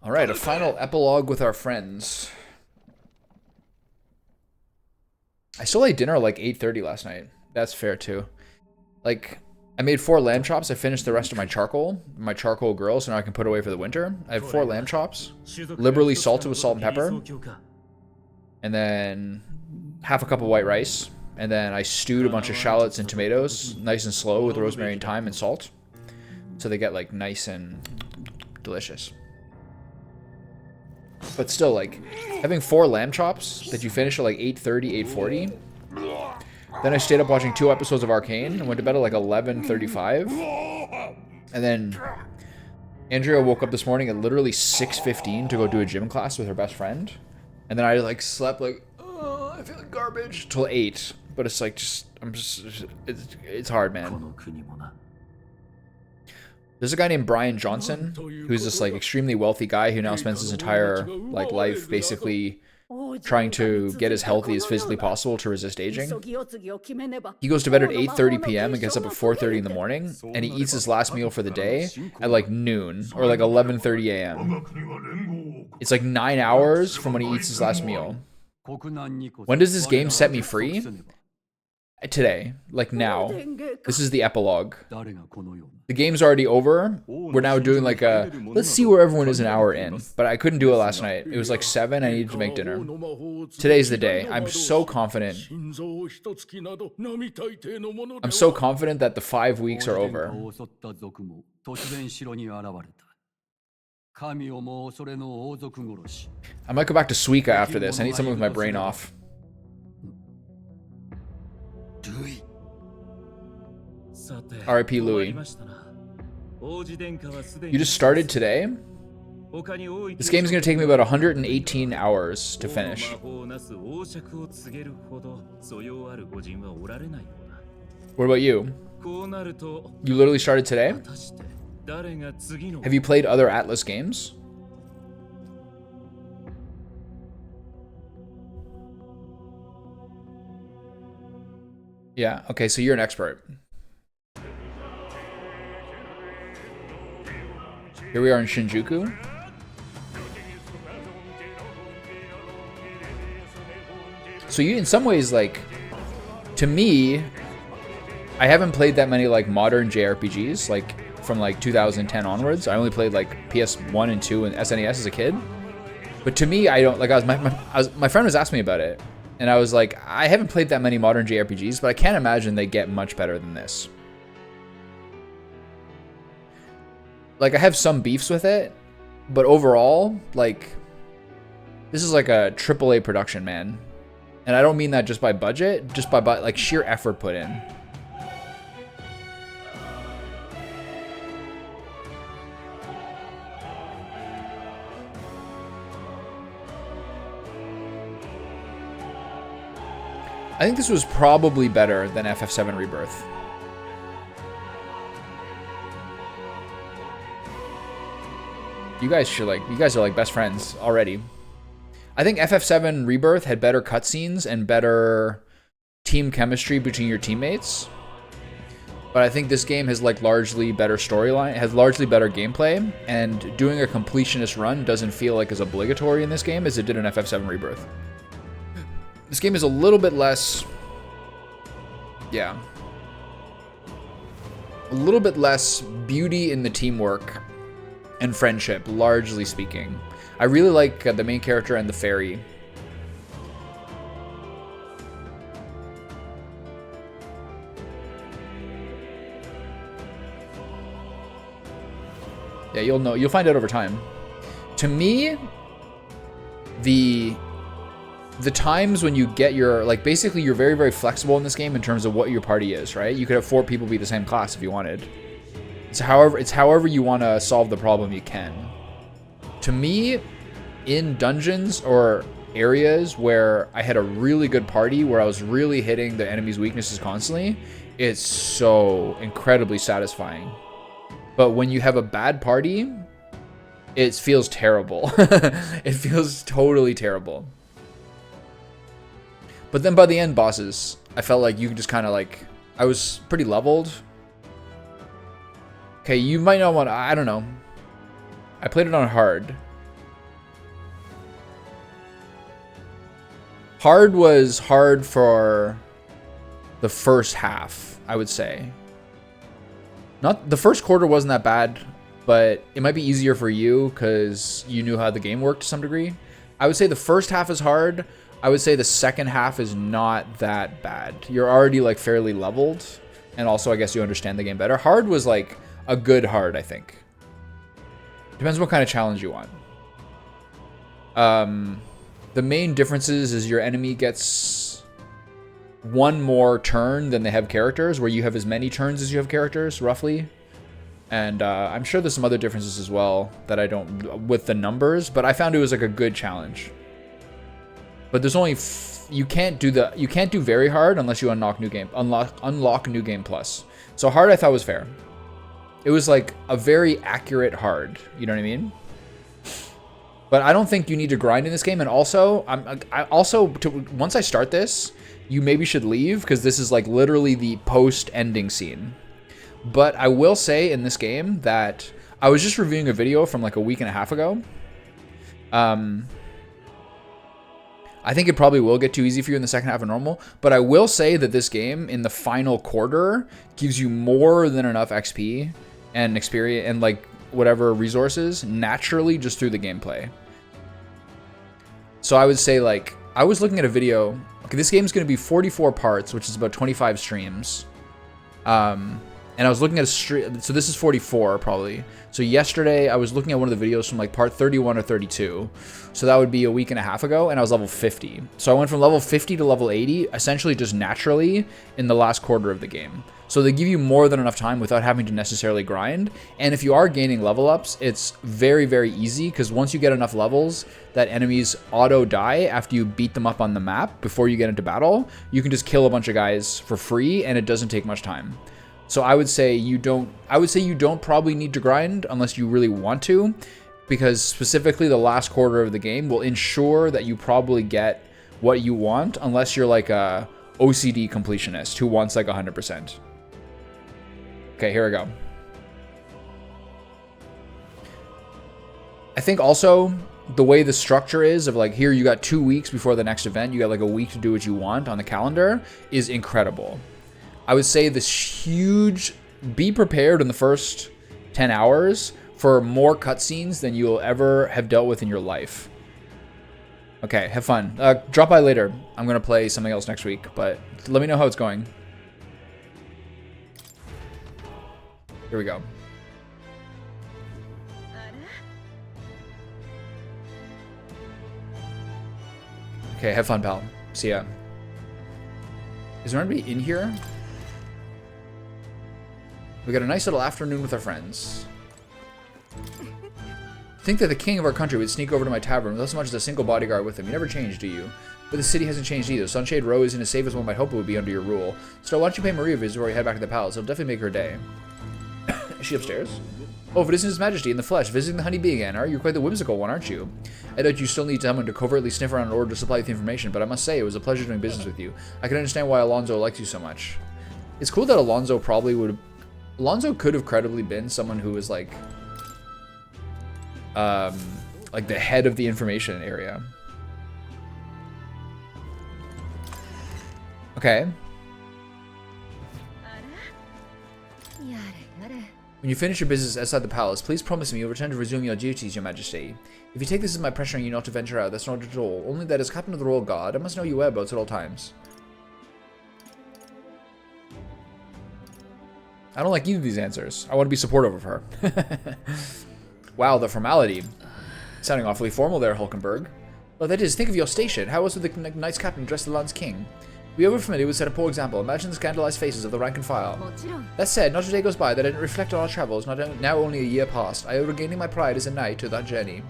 All right, a final epilogue with our friends. I still ate dinner at like 8:30 last night. That's fair too. Like, I made 4 lamb chops. I finished the rest of my charcoal grill, so now I can put away for the winter. I have 4 lamb chops, liberally salted with salt and pepper, and then half a cup of white rice. And then I stewed a bunch of shallots and tomatoes, nice and slow with rosemary and thyme and salt, so they get like nice and delicious. But still, like, having 4 lamb chops that you finish at like 8:30, 8:40. Then I stayed up watching 2 episodes of Arcane and went to bed at like 11:35. And then Andrea woke up this morning at literally 6:15 to go do a gym class with her best friend. And then I like slept like, oh, I feel like garbage till 8. But it's like it's hard, man. There's a guy named Brian Johnson who's this like extremely wealthy guy who now spends his entire like life basically trying to get as healthy as physically possible to resist aging. He goes to bed at 8:30 p.m. and gets up at 4:30 in the morning, and he eats his last meal for the day at like noon or like 11:30 a.m. It's like 9 hours from when he eats his last meal. When does this game set me free? Today, like now. This is the epilogue. The game's already over. We're now doing like a, let's see where everyone is an hour in. But I couldn't do it last night. It was like 7. I needed to make dinner. Today's the day. I'm so confident. I'm so confident that the 5 weeks are over. I might go back to Suika after this. I need something with my brain off. R.I.P. Louis. You just started today? This game is going to take me about 118 hours to finish. What about you? You literally started today? Have you played other Atlas games? Yeah, okay, so you're an expert. Here we are in Shinjuku. So you, in some ways, like, to me, I haven't played that many, like, modern JRPGs, like, from, like, 2010 onwards. I only played, like, PS1 and 2 and SNES as a kid. But to me, I don't, like, my friend was asking me about it. And I was like, I haven't played that many modern JRPGs, but I can't imagine they get much better than this. Like, I have some beefs with it, but overall, like, this is like a AAA production, man. And I don't mean that just by budget, just by like sheer effort put in. I think this was probably better than FF7 Rebirth. You guys are like best friends already. I think FF7 Rebirth had better cutscenes and better team chemistry between your teammates. But I think this game has like largely better storyline, has largely better gameplay, and doing a completionist run doesn't feel like as obligatory in this game as it did in FF7 Rebirth. This game is a little bit less, yeah, a little bit less beauty in the teamwork and friendship, largely speaking. I really like the main character and the fairy. Yeah, you'll find out over time. To me, the times when you get your, like, basically you're very, very flexible in this game in terms of what your party is, right? You could have 4 people be the same class if you wanted. It's however you want to solve the problem you can. To me, in dungeons or areas where I had a really good party, where I was really hitting the enemy's weaknesses constantly, it's so incredibly satisfying. But when you have a bad party, it feels terrible. It feels totally terrible. But then by the end, bosses, I felt like you could just kind of like, I was pretty leveled. Okay, you might not want to, I don't know. I played it on hard. Hard was hard for the first half, I would say. Not the first quarter wasn't that bad, but it might be easier for you because you knew how the game worked to some degree. I would say the first half is hard. I would say the second half is not that bad. You're already like fairly leveled, and also I guess you understand the game better. Hard was like a good hard, I think. Depends what kind of challenge you want. The main differences is your enemy gets one more turn than they have characters, where you have as many turns as you have characters, roughly. And I'm sure there's some other differences as well that I don't with the numbers, but I found it was like a good challenge. But there's only you can't do very hard unless you unlock new game plus. So hard I thought was fair. It was like a very accurate hard, you know what I mean? But I don't think you need to grind in this game. And also, once I start this, you maybe should leave because this is like literally the post-ending scene. But I will say in this game that I was just reviewing a video from like a week and a half ago. I think it probably will get too easy for you in the second half of normal. But I will say that this game in the final quarter gives you more than enough XP and experience and like whatever resources naturally just through the gameplay. So I would say, like, I was looking at a video. Okay, this game's going to be 44 parts, which is about 25 streams. And I was looking at a stream. So this is 44 probably. So yesterday I was looking at one of the videos from like part 31 or 32. So that would be a week and a half ago, and I was level 50. So I went from level 50 to level 80 essentially just naturally in the last quarter of the game. So they give you more than enough time without having to necessarily grind. And if you are gaining level ups, it's very, very easy because once you get enough levels that enemies auto die after you beat them up on the map before you get into battle, you can just kill a bunch of guys for free and it doesn't take much time. So I would say you don't probably need to grind unless you really want to, because specifically the last quarter of the game will ensure that you probably get what you want unless you're like a OCD completionist who wants like 100%. Okay, here we go. I think also the way the structure is of like here you got 2 weeks before the next event, you got like a week to do what you want on the calendar is incredible. I would say this huge, be prepared in the first 10 hours for more cutscenes than you will ever have dealt with in your life. Okay, have fun. Drop by later. I'm going to play something else next week, but let me know how it's going. Here we go. Okay, have fun, pal. See ya. Is there anybody in here? We got a nice little afternoon with our friends. Think that the king of our country would sneak over to my tavern without so much as a single bodyguard with him. You never changed, do you? But the city hasn't changed either. Sunshade Row isn't as safe as one might hope it would be under your rule. So why don't you pay Maria a visit before you head back to the palace? It'll definitely make her day. Is she upstairs? Oh, if it isn't His Majesty in the flesh, visiting the honeybee again, are you? You're quite the whimsical one, aren't you? I doubt you still need someone to covertly sniff around in order to supply you with information, but I must say it was a pleasure doing business with you. I can understand why Alonso likes you so much. It's cool that Alonso probably would have... Alonso could have credibly been someone who was like the head of the information area. Okay. When you finish your business outside the palace, please promise me you'll return to resume your duties, Your Majesty. If you take this as my pressuring you not to venture out, that's not at all. Only that as captain of the Royal Guard, I must know your whereabouts at all times. I don't like either of these answers. I want to be supportive of her. Wow, the formality. Sounding awfully formal there, Hulkenberg. Well, that is, think of your station. How else would the Knights Captain dress the land's king? We are familiar with set a poor example. Imagine the scandalized faces of the rank and file. That said, not a day goes by that I didn't reflect on our travels, now only a year past. I owe regaining my pride as a knight to that journey.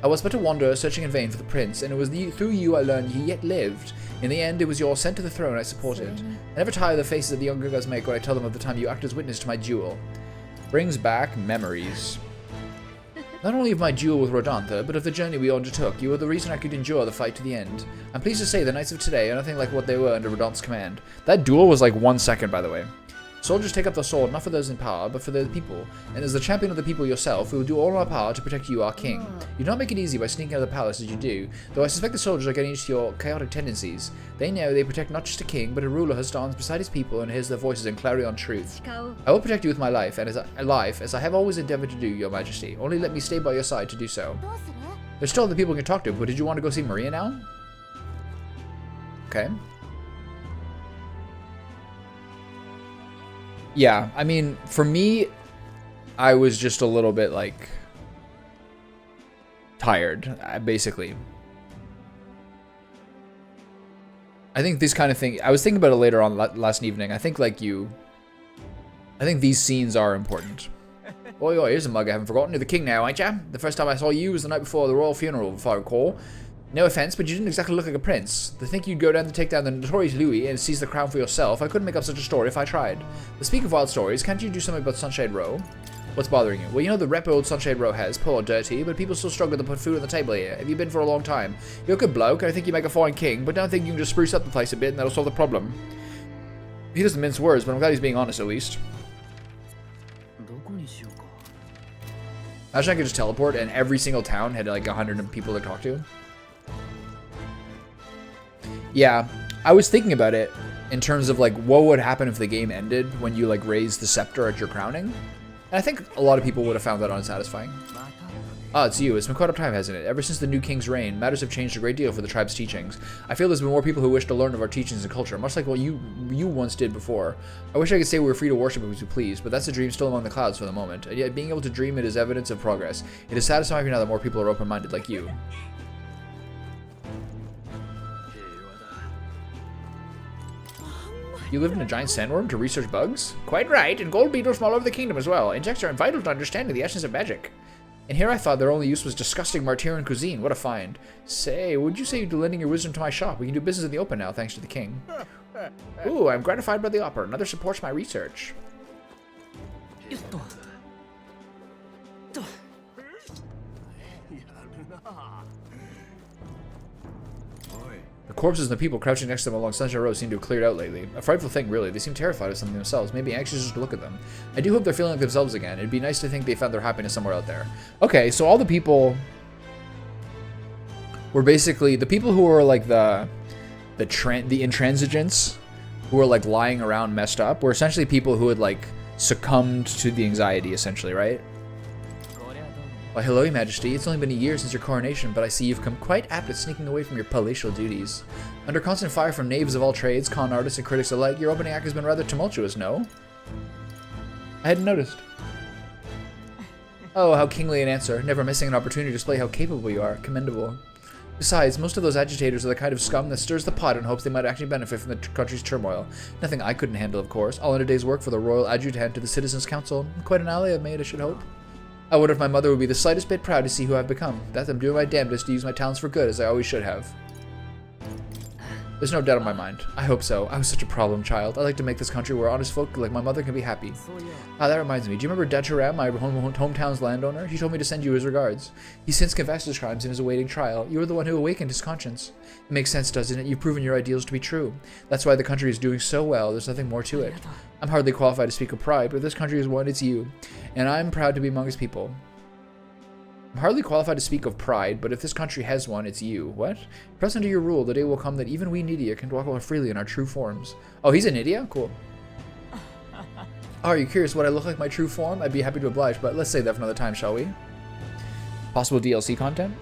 I was but a wanderer searching in vain for the prince, and it was through you I learned he yet lived. In the end, it was your ascent to the throne I supported. I never tire the faces that the younger girls make when I tell them of the time you acted as witness to my duel. Brings back memories. Not only of my duel with Rodantha, but of the journey we undertook. You were the reason I could endure the fight to the end. I'm pleased to say the knights of today are nothing like what they were under Rodantha's command. That duel was like 1 second, by the way. Soldiers take up the sword not for those in power, but for the people. And as the champion of the people yourself, we will do all in our power to protect you, our king. You do not make it easy by sneaking out of the palace as you do, though I suspect the soldiers are getting used to your chaotic tendencies. They know they protect not just a king, but a ruler who stands beside his people and hears their voices in clarity on truth. I will protect you with my life, and as I have always endeavored to do, your majesty. Only let me stay by your side to do so. There's still other people you can talk to, but did you want to go see Maria now? Okay. Yeah, I mean, for me, I was just a little bit, like, tired, basically. I think this kind of thing, I was thinking about it later on last evening. I think, like I think these scenes are important. Oh, here's a mug I haven't forgotten. You're the king now, ain't ya? The first time I saw you was the night before the royal funeral, if I recall. No offense, but you didn't exactly look like a prince. To think you'd go down to take down the notorious Louis and seize the crown for yourself, I couldn't make up such a story if I tried. But speak of wild stories, can't you do something about Sunshade Row? What's bothering you? Well, you know the rep old Sunshade Row has, poor dirty, but people still struggle to put food on the table here. Have you been for a long time? You're a good bloke, and I think you make a fine king, but don't think you can just spruce up the place a bit and that'll solve the problem. He doesn't mince words, but I'm glad he's being honest at least. Imagine I could just teleport and every single town had like 100 people to talk to. Yeah, I was thinking about it in terms of like what would happen if the game ended when you like raised the scepter at your crowning. And I think a lot of people would have found that unsatisfying. Ah, it's you. It's been quite a time, hasn't it? Ever since the new king's reign, matters have changed a great deal for the tribe's teachings. I feel there's been more people who wish to learn of our teachings and culture, much like what you once did before. I wish I could say we were free to worship as we please, but that's a dream still among the clouds for the moment. And yet being able to dream it is evidence of progress. It is satisfying now that more people are open-minded like you. You lived in a giant sandworm to research bugs? Quite right, and gold beetles from all over the kingdom as well. Insects are vital to understanding the essence of magic. And here I thought their only use was disgusting Martyrian cuisine. What a find. Say, would you say you're lending your wisdom to my shop? We can do business in the open now, thanks to the king. Ooh, I'm gratified by the offer. Another supports my research. The corpses and the people crouching next to them along Sunshine Road seem to have cleared out lately. A frightful thing, really. They seem terrified of something themselves, maybe anxious just to look at them. I do hope they're feeling like themselves again. It'd be nice to think they found their happiness somewhere out there. Okay, so all the people were basically the people who were like the intransigents, who were like lying around messed up, were essentially people who had like succumbed to the anxiety, essentially, right? Why, hello, Your Majesty. It's only been a year since your coronation, but I see you've come quite apt at sneaking away from your palatial duties. Under constant fire from knaves of all trades, con artists, and critics alike, your opening act has been rather tumultuous, no? I hadn't noticed. Oh, how kingly an answer. Never missing an opportunity to display how capable you are. Commendable. Besides, most of those agitators are the kind of scum that stirs the pot in hopes they might actually benefit from the country's turmoil. Nothing I couldn't handle, of course. All in a day's work for the royal adjutant to the Citizens' Council. Quite an ally I've made, I should hope. I wonder if my mother would be the slightest bit proud to see who I've become. That I'm doing my damnedest to use my talents for good, as I always should have. There's no doubt in my mind. I hope so. I was such a problem child. I'd like to make this country where honest folk like my mother can be happy. Ah, that reminds me. Do you remember Dacharam, my hometown's landowner? He told me to send you his regards. He's since confessed his crimes and is awaiting trial. You were the one who awakened his conscience. It makes sense, doesn't it? You've proven your ideals to be true. That's why the country is doing so well. There's nothing more to it. I'm hardly qualified to speak of pride, but if this country is one, it's you. And I'm proud to be among its people. I'm hardly qualified to speak of pride, but if this country has one, it's you. What? Press under your rule, the day will come that even we Nidia can walk about freely in our true forms. Oh, he's a Nidia? Cool. Oh, are you curious what I look like my true form? I'd be happy to oblige, but let's save that for another time, shall we? Possible DLC content?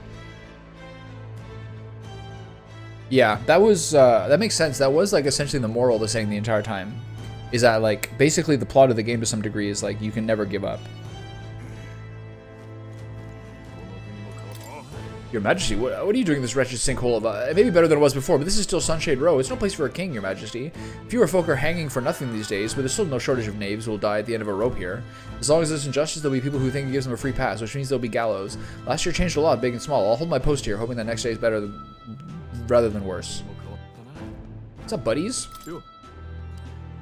Yeah, that was, that makes sense. That was, like, essentially the moral they're saying the entire time. Is that, like, basically the plot of the game to some degree is, like, you can never give up. Your Majesty, what are you doing in this wretched sinkhole of, it may be better than it was before, but this is still Sunshade Row. It's no place for a king, Your Majesty. Fewer folk are hanging for nothing these days, but there's still no shortage of knaves who will die at the end of a rope here. As long as there's injustice, there'll be people who think it gives them a free pass, which means there'll be gallows. Last year changed a lot, big and small. I'll hold my post here, hoping that next day is better rather than worse. What's up, buddies?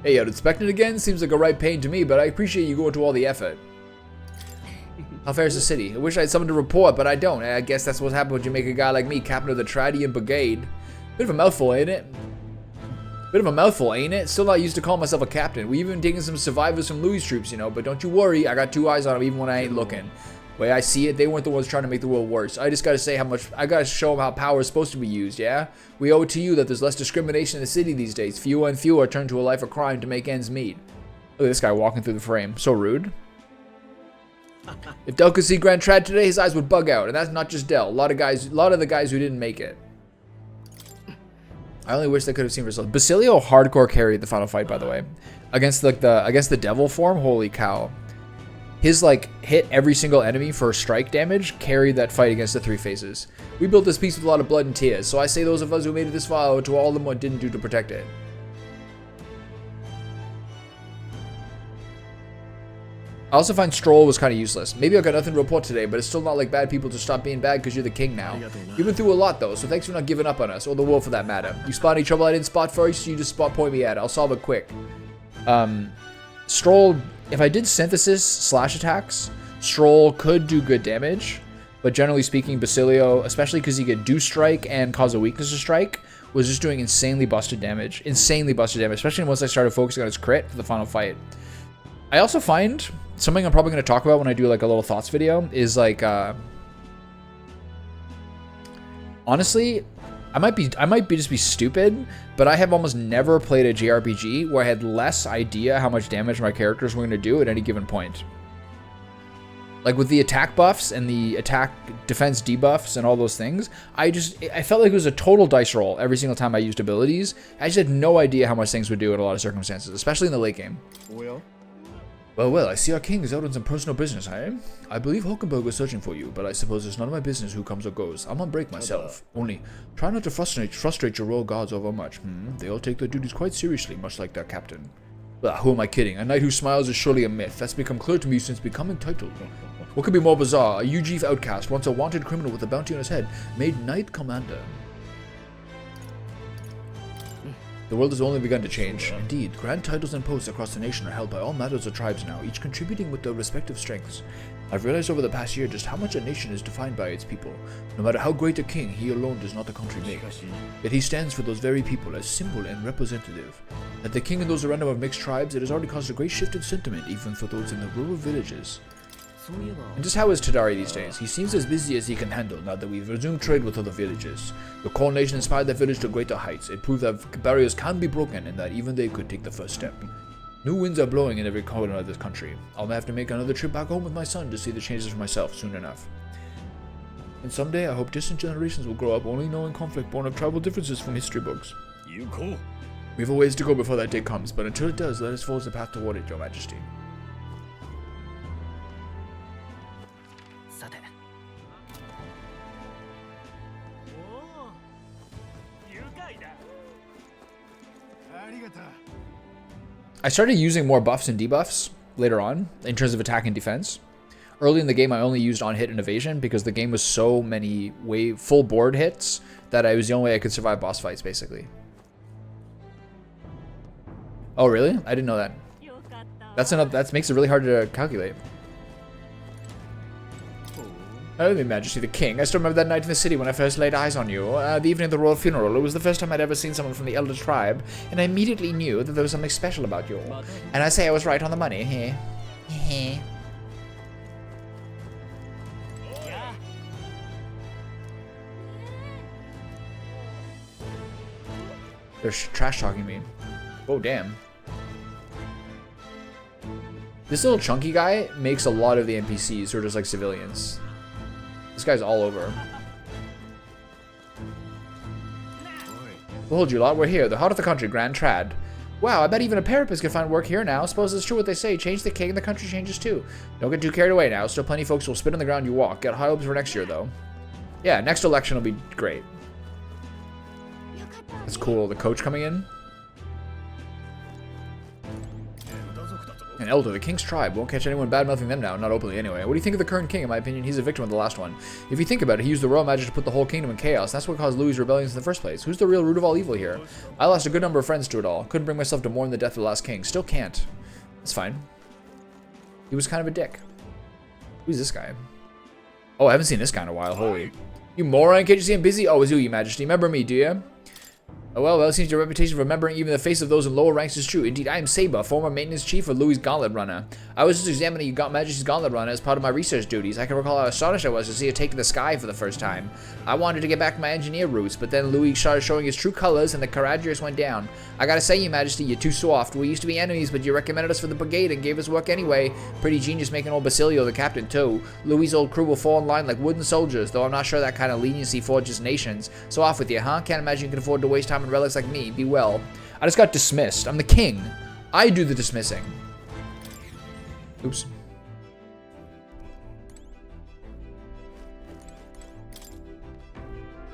Hey, out inspecting again? Seems like a right pain to me, but I appreciate you going to all the effort. How fair is the city? I wish I had someone to report, but I don't. I guess that's what happens when you make a guy like me captain of the Tridian Brigade. Bit of a mouthful, ain't it? Bit of a mouthful, ain't it? Still not used to call myself a captain. We even taken some survivors from Louis' troops, you know, but don't you worry, I got 2 eyes on them even when I ain't looking. Way I see it, they weren't the ones trying to make the world worse. I just gotta say I gotta show them how power is supposed to be used, yeah? We owe it to you that there's less discrimination in the city these days. Fewer and fewer turn to a life of crime to make ends meet. Look at this guy walking through the frame. So rude. If Del could see Grand Trad today, his eyes would bug out. And that's not just Del. A lot of the guys who didn't make it. I only wish they could have seen results. Basilio hardcore carried the final fight, by the way. Against the devil form, holy cow. His like hit every single enemy for strike damage carried that fight against the 3 faces. We built this piece with a lot of blood and tears, so I say those of us who made it this far owe to all of them what didn't do to protect it. I also find Stroll was kind of useless. Maybe I got nothing to report today, but it's still not like bad people to stop being bad because you're the king now. You've been through a lot though, so thanks for not giving up on us, or the world for that matter. You spot any trouble I didn't spot first, you just spot point me at it. I'll solve it quick. Stroll, if I did synthesis / attacks, Stroll could do good damage, but generally speaking, Basilio, especially because he could do strike and cause a weakness to strike, was just doing insanely busted damage. Insanely busted damage, especially once I started focusing on his crit for the final fight. I also find something I'm probably going to talk about when I do like a little thoughts video is like, honestly, I might be just be stupid, but I have almost never played a JRPG where I had less idea how much damage my characters were going to do at any given point. Like with the attack buffs and the attack defense debuffs and all those things, I felt like it was a total dice roll every single time I used abilities. I just had no idea how much things would do in a lot of circumstances, especially in the late game. Well, I see our king is out on some personal business, eh? I believe Hulkenberg was searching for you, but I suppose it's none of my business who comes or goes. I'm on break myself. Only, try not to frustrate your royal guards over much. They all take their duties quite seriously, much like their captain. Who am I kidding? A knight who smiles is surely a myth. That's become clear to me since becoming titled. What could be more bizarre? A UG outcast, once a wanted criminal with a bounty on his head, made knight commander. The world has only begun to change. Indeed, grand titles and posts across the nation are held by all matters of tribes now, each contributing with their respective strengths. I've realized over the past year just how much a nation is defined by its people. No matter how great a king, he alone does not the country make. Yet he stands for those very people as symbol and representative. That the king and those around him of mixed tribes, it has already caused a great shift in sentiment, even for those in the rural villages. And just how is Tadari these days? He seems as busy as he can handle now that we've resumed trade with other villages. The coronation inspired that village to greater heights. It proved that barriers can be broken and that even they could take the first step. New winds are blowing in every corner of this country. I'll have to make another trip back home with my son to see the changes for myself soon enough. And someday I hope distant generations will grow up only knowing conflict born of tribal differences from history books. We have a ways to go before that day comes, but until it does, let us forge the path toward it, Your Majesty. I started using more buffs and debuffs later on in terms of attack and defense. Early in the game, I only used on hit and evasion because the game was so many full board hits that it was the only way I could survive boss fights, basically. Oh, really? I didn't know that. That makes it really hard to calculate. Oh, Your Majesty, the king. I still remember that night in the city when I first laid eyes on you. The evening of the royal funeral. It was the first time I'd ever seen someone from the elder tribe, and I immediately knew that there was something special about you. And I say I was right on the money. Heh. They're trash talking me. Oh, damn. This little chunky guy makes a lot of the NPCs who are just like civilians. This guy's all over. Behold you lot, we're here, the heart of the country, Grand Trad. Wow, I bet even a parapet can find work here now. Suppose it's true what they say, change the king, the country changes too. Don't get too carried away now, still plenty of folks will spit on the ground you walk. Get high hopes for next year though. Yeah, next election will be great. That's cool, the coach coming in. An elder, the king's tribe. Won't catch anyone bad-mouthing them now, not openly anyway. What do you think of the current king? In my opinion, he's a victim of the last one. If you think about it, he used the royal magic to put the whole kingdom in chaos. That's what caused Louis' rebellions in the first place. Who's the real root of all evil here? I lost a good number of friends to it all. Couldn't bring myself to mourn the death of the last king. Still can't. It's fine. He was kind of a dick. Who's this guy? Oh, I haven't seen this guy in a while. Holy. You moron, can't you see I'm busy? Oh, it's you, Your Majesty. Remember me, do you? Oh, well, it seems your reputation for remembering even the face of those in lower ranks is true. Indeed, I am Saba, former maintenance chief of Louis' Gauntlet Runner. I was just examining your Majesty's Gauntlet Runner as part of my research duties. I can recall how astonished I was to see it take to the sky for the first time. I wanted to get back to my engineer roots, but then Louis started showing his true colors and the Caradrius went down. I gotta say, Your Majesty, you're too soft. We used to be enemies, but you recommended us for the brigade and gave us work anyway. Pretty genius making old Basilio the captain, too. Louis' old crew will fall in line like wooden soldiers, though I'm not sure that kind of leniency forges nations. So off with you, huh? Can't imagine you can afford to waste time on relics like me. Be well. I just got dismissed. I'm the king. I do the dismissing. Oops.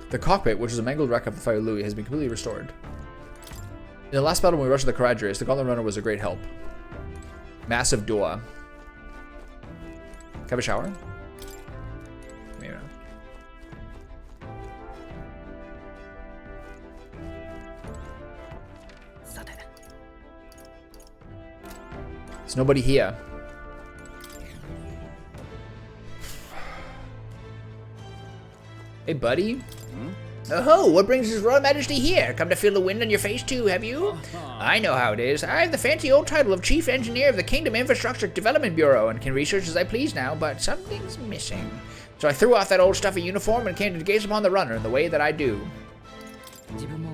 The cockpit, which is a mangled wreck of the Fire Louis, has been completely restored. In the last battle when we rushed the Caradrius, the Gauntlet Runner was a great help. Massive door. Can I have a shower? Maybe not. There's nobody here. Hey, buddy. Oh, what brings His Royal Majesty here? Come to feel the wind on your face too, have you? I know how it is. I have the fancy old title of Chief Engineer of the Kingdom Infrastructure Development Bureau and can research as I please now, but something's missing. So I threw off that old stuffy uniform and came to gaze upon the runner in the way that I do.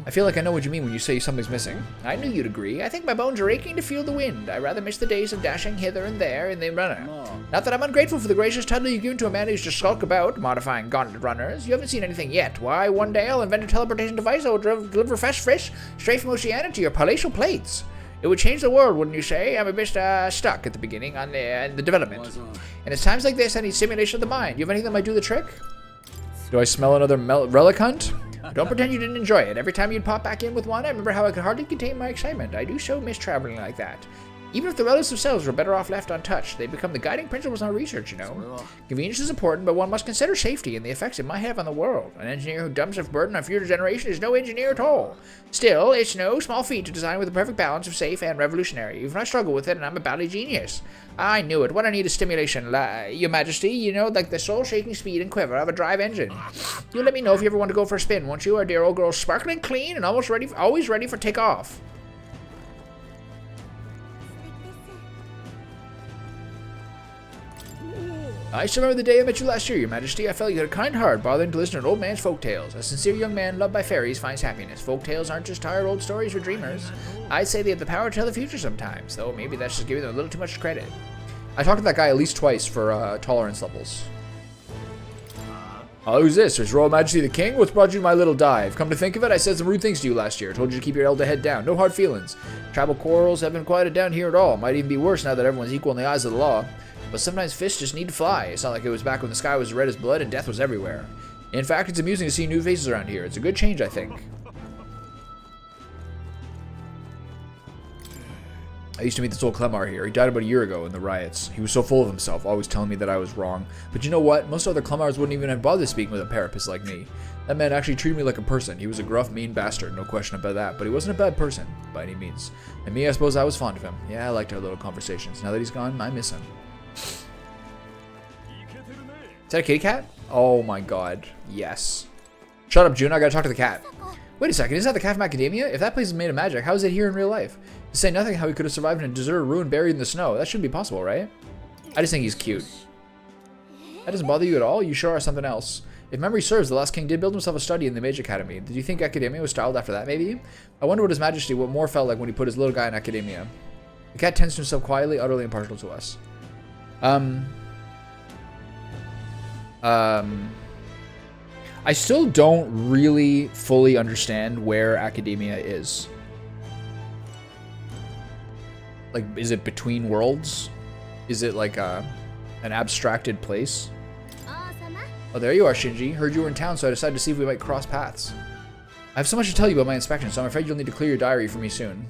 I feel like I know what you mean when you say something's missing. I knew you'd agree. I think my bones are aching to feel the wind. I rather miss the days of dashing hither and there in the runner. Not that I'm ungrateful for the gracious title you've given to a man who's just skulk about, modifying gauntlet runners. You haven't seen anything yet. Why, one day I'll invent a teleportation device that will deliver fresh fish straight from Oceania to your palatial plates. It would change the world, wouldn't you say? I'm a bit stuck at the beginning on the development. And it's times like this I need stimulation of the mind. You have anything that might do the trick? Do I smell another relic hunt? Don't pretend you didn't enjoy it. Every time you'd pop back in with one, I remember how I could hardly contain my excitement. I do so miss traveling like that. Even if the relics themselves were better off left untouched, they become the guiding principles in our research, you know. Convenience is important, but one must consider safety and the effects it might have on the world. An engineer who dumps a burden on future generations is no engineer at all. Still, it's no small feat to design with a perfect balance of safe and revolutionary. Even I struggle with it, and I'm a badly genius. I knew it. What I need is stimulation, Your Majesty. You know, like the soul-shaking speed and quiver of a drive engine. You let me know if you ever want to go for a spin, won't you? Our dear old girl's sparkling clean and always ready for takeoff. I still remember the day I met you last year, Your Majesty. I felt you had a kind heart, bothering to listen to an old man's folk tales. A sincere young man loved by fairies finds happiness. Folk tales aren't just tired old stories for dreamers. I'd say they have the power to tell the future sometimes, though maybe that's just giving them a little too much credit. I talked to that guy at least twice for tolerance levels. Oh, who's this? Is Royal Majesty the King? What's brought you to my little dive? Come to think of it, I said some rude things to you last year. Told you to keep your elder head down. No hard feelings. Tribal quarrels haven't quieted down here at all. Might even be worse now that everyone's equal in the eyes of the law. But sometimes fists just need to fly. It's not like it was back when the sky was red as blood and death was everywhere. In fact, it's amusing to see new faces around here. It's a good change, I think. I used to meet this old Clemar here. He died about a year ago in the riots. He was so full of himself, always telling me that I was wrong. But you know what? Most other Clemars wouldn't even have bothered speaking with a parapist like me. That man actually treated me like a person. He was a gruff, mean bastard, no question about that. But he wasn't a bad person, by any means. And me, I suppose I was fond of him. Yeah, I liked our little conversations. Now that he's gone, I miss him. Is that a kitty cat? Oh my god. Yes. Shut up, June. I gotta talk to the cat. Wait a second. Isn't that the cat from Academia? If that place is made of magic, how is it here in real life? To say nothing how he could have survived in a deserted ruin buried in the snow. That shouldn't be possible, right? I just think he's cute. That doesn't bother you at all? You sure are something else. If memory serves, the last king did build himself a study in the Mage Academy. Did you think Academia was styled after that, maybe? I wonder what His Majesty what more felt like when he put his little guy in Academia. The cat tends to himself quietly, utterly impartial to us. I still don't really fully understand where Academia is. Like, is it between worlds? Is it like an abstracted place? Oh, there you are, Shinji. Heard you were in town, so I decided to see if we might cross paths. I have so much to tell you about my inspection, so I'm afraid you'll need to clear your diary for me soon.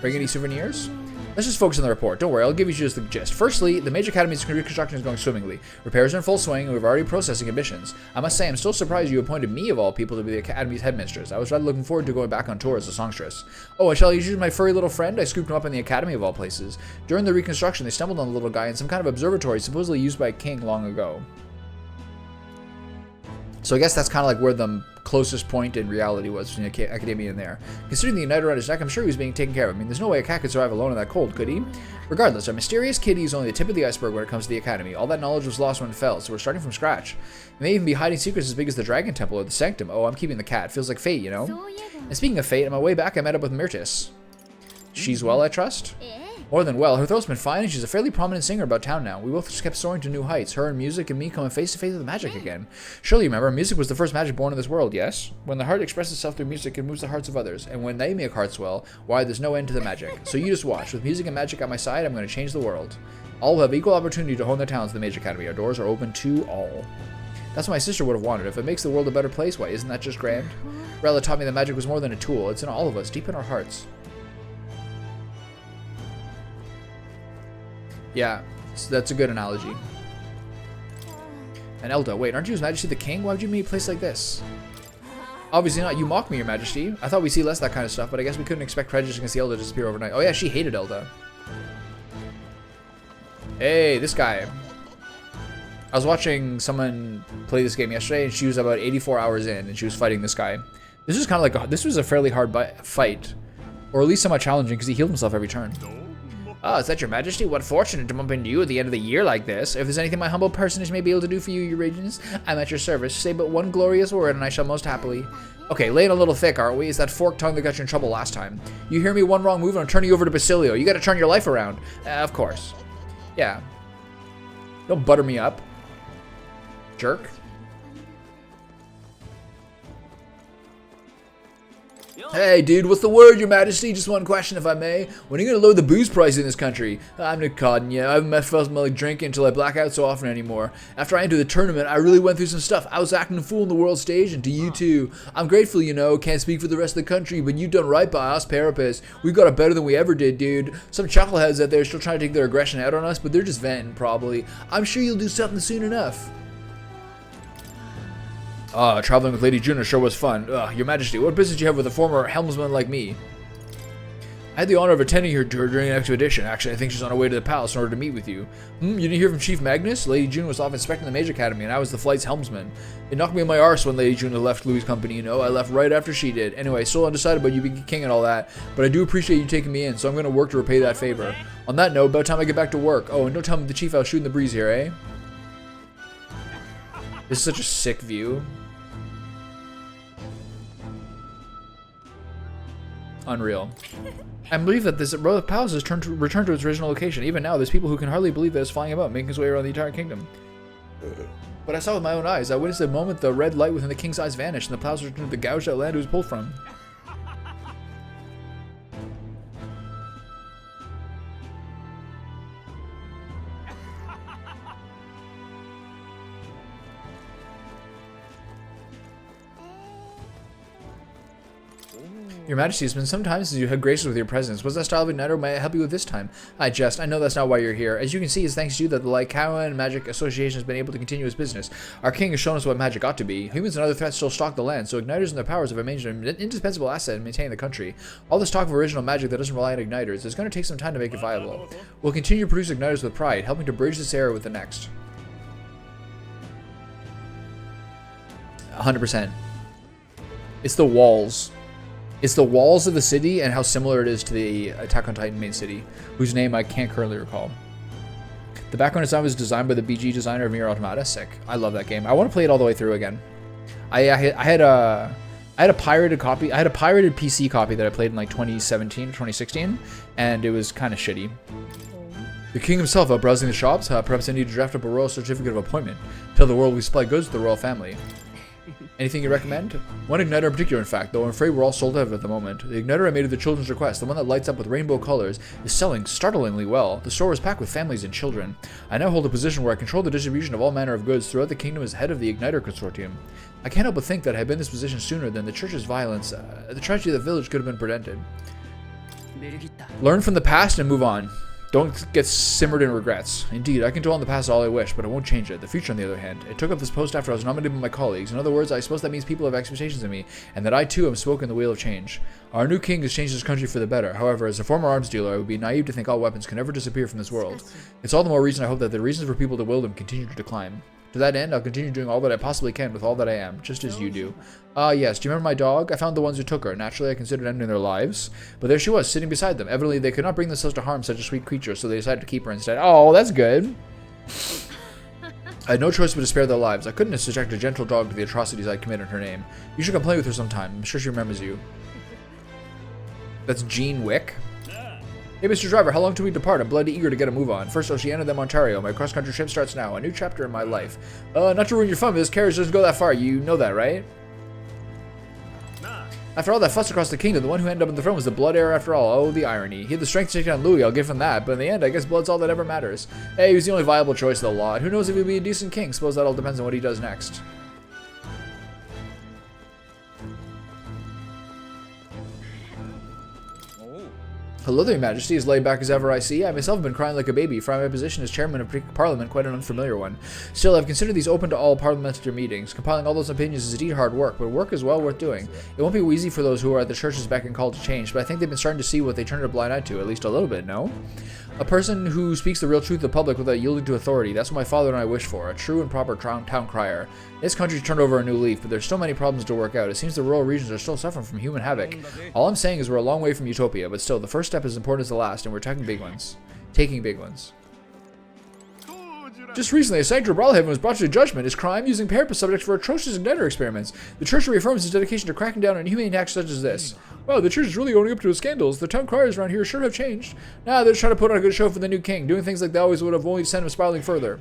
Bring any souvenirs? Let's just focus on the report. Don't worry, I'll give you just the gist. Firstly, the Mage Academy's reconstruction is going swimmingly. Repairs are in full swing, and we've already processing admissions. I must say, I'm still surprised you appointed me, of all people, to be the Academy's headmistress. I was rather looking forward to going back on tour as a songstress. Oh, I shall use my furry little friend? I scooped him up in the Academy, of all places. During the reconstruction, they stumbled on the little guy in some kind of observatory supposedly used by a king long ago. So I guess that's kind of like where the closest point in reality was between Academia and there. Considering the igniter around his neck, I'm sure he was being taken care of. I mean, there's no way a cat could survive alone in that cold, could he? Regardless, our mysterious kitty is only the tip of the iceberg when it comes to the Academy. All that knowledge was lost when it fell, so we're starting from scratch. We may even be hiding secrets as big as the Dragon Temple or the Sanctum. Oh, I'm keeping the cat. Feels like fate, you know? And speaking of fate, on my way back, I met up with Myrtis. She's well, I trust? More than well. Her throat's been fine, and she's a fairly prominent singer about town now. We both just kept soaring to new heights. Her and music and me coming face to face with magic again. Surely you remember, music was the first magic born in this world, yes? When the heart expresses itself through music, it moves the hearts of others. And when they make hearts well, why, there's no end to the magic. So you just watch. With music and magic at my side, I'm going to change the world. All will have equal opportunity to hone their talents in the Mage Academy. Our doors are open to all. That's what my sister would have wanted. If it makes the world a better place, why, isn't that just grand? Rella taught me that magic was more than a tool. It's in all of us, deep in our hearts. Yeah, that's a good analogy. And Elda, wait, aren't you His Majesty the King? Why would you meet a place like this? Obviously not. You mock me, Your Majesty. I thought we'd see less of that kind of stuff, but I guess we couldn't expect prejudice against the Elda to disappear overnight. Oh yeah, she hated Elda. Hey, this guy. I was watching someone play this game yesterday, and she was about 84 hours in, and she was fighting this guy. This was kind of like this was a fairly hard fight, or at least somewhat challenging, because he healed himself every turn. Ah, is that Your Majesty? What fortunate to bump into you at the end of the year like this. If there's anything my humble personage may be able to do for you, Your Regents, I'm at your service. Say but one glorious word, and I shall most happily. Okay, laying a little thick, aren't we? Is that forked tongue that got you in trouble last time? You hear me one wrong move, and I'm turning you over to Basilio. You gotta turn your life around. Of course. Yeah. Don't butter me up. Jerk. Hey, dude, what's the word, Your Majesty? Just one question, if I may. When are you gonna lower the booze price in this country? I'm not codding you. I haven't felt like drinking until I black out so often anymore. After I entered the tournament, I really went through some stuff. I was acting a fool on the world stage, and to you too. I'm grateful, you know. Can't speak for the rest of the country, but you've done right by us, Parapus. We got it better than we ever did, dude. Some chuckleheads out there still trying to take their aggression out on us, but they're just venting, probably. I'm sure you'll do something soon enough. Traveling with Lady Juno sure was fun. Your Majesty, what business do you have with a former helmsman like me? I had the honor of attending her during an expedition. Actually, I think she's on her way to the palace in order to meet with you. You didn't hear from Chief Magnus? Lady Juno was off inspecting the Mage Academy, and I was the flight's helmsman. It knocked me on my arse when Lady Juno left Louis' company, you know. I left right after she did. Anyway, still undecided about you being king and all that, but I do appreciate you taking me in, so I'm going to work to repay that favor. On that note, about time I get back to work. Oh, and don't tell me the Chief I was shooting the breeze here, eh? This is such a sick view. Unreal. I believe that this row of palace has returned to its original location. Even now, there's people who can hardly believe that it's flying about, making its way around the entire kingdom. But I saw with my own eyes. I witnessed the moment the red light within the king's eyes vanished, and the palace returned to the gouged out land it was pulled from. Your Majesty, it's been some time since you had graced us with your presence. What's that style of igniter may I help you with this time? I jest. I know that's not why you're here. As you can see, it's thanks to you that the Lycaoan Magic Association has been able to continue its business. Our king has shown us what magic ought to be. Humans and other threats still stalk the land, so igniters and their powers have remained an indispensable asset in maintaining the country. All this talk of original magic that doesn't rely on igniters is going to take some time to make it viable. We'll continue to produce igniters with pride, helping to bridge this era with the next. 100%. It's the walls. It's the walls of the city and how similar it is to the Attack on Titan main city, whose name I can't currently recall. The background design was designed by the BG designer of Nier Automata. Sick. I love that game. I want to play it all the way through again. I had a pirated copy. I had a pirated PC copy that I played in like 2017 or 2016, and it was kind of shitty. The king himself out browsing the shops. Perhaps I need to draft up a royal certificate of appointment. Tell the world we supply goods to the royal family. Anything you recommend? One igniter in particular, in fact, though I'm afraid we're all sold out at the moment. The igniter I made at the children's request, the one that lights up with rainbow colors, is selling startlingly well. The store is packed with families and children. I now hold a position where I control the distribution of all manner of goods throughout the kingdom as head of the igniter consortium. I can't help but think that had I been in this position sooner, than the church's violence, the tragedy of the village could have been prevented. Learn from the past and move on. Don't get simmered in regrets. Indeed, I can dwell on the past all I wish, but I won't change it. The future, on the other hand. I took up this post after I was nominated by my colleagues. In other words, I suppose that means people have expectations of me, and that I too am spoken the wheel of change. Our new king has changed this country for the better. However, as a former arms dealer, I would be naive to think all weapons can ever disappear from this world. It's all the more reason I hope that the reasons for people to wield them continue to decline. To that end, I'll continue doing all that I possibly can with all that I am, just as you do. Ah, yes, do you remember my dog? I found the ones who took her. Naturally, I considered ending their lives. But there she was, sitting beside them. Evidently, they could not bring themselves to harm such a sweet creature, so they decided to keep her instead. Oh, that's good. I had no choice but to spare their lives. I couldn't subject a gentle dog to the atrocities I committed in her name. You should come play with her sometime. I'm sure she remembers you. That's Jean Wick. Hey, Mr. Driver, how long till we depart? I'm bloody eager to get a move on. First, Oceania, then Ontario. My cross-country trip starts now. A new chapter in my life. Not to ruin your fun, but this carriage doesn't go that far. You know that, right? After all that fuss across the kingdom, the one who ended up on the throne was the blood heir after all. Oh, the irony. He had the strength to take down Louis, I'll give him that. But in the end, I guess blood's all that ever matters. Hey, he was the only viable choice of the law. And who knows if he'll be a decent king? Suppose that all depends on what he does next. Hello there, Your Majesty. As laid back as ever I see. I myself have been crying like a baby, for my position as chairman of Parliament quite an unfamiliar one. Still, I've considered these open to all parliamentary meetings. Compiling all those opinions is indeed hard work, but work is well worth doing. It won't be easy for those who are at the church's beck and call to change, but I think they've been starting to see what they turned a blind eye to, at least a little bit, no? A person who speaks the real truth to the public without yielding to authority. That's what my father and I wish for, a true and proper town crier. This country's turned over a new leaf, but there's still many problems to work out. It seems the rural regions are still suffering from human havoc. All I'm saying is we're a long way from utopia, but still, the first step is as important as the last, and we're taking big ones. Just recently, a sanctuary of Bralhaven was brought to judgment. His crime, using parapet subjects for atrocious ignitor experiments. The church reaffirms its dedication to cracking down on inhumane acts such as this. Wow, the church is really owning up to its scandals. The town criers around here sure have changed. Now they're trying to put on a good show for the new king, doing things like they always would have only sent him spiraling further.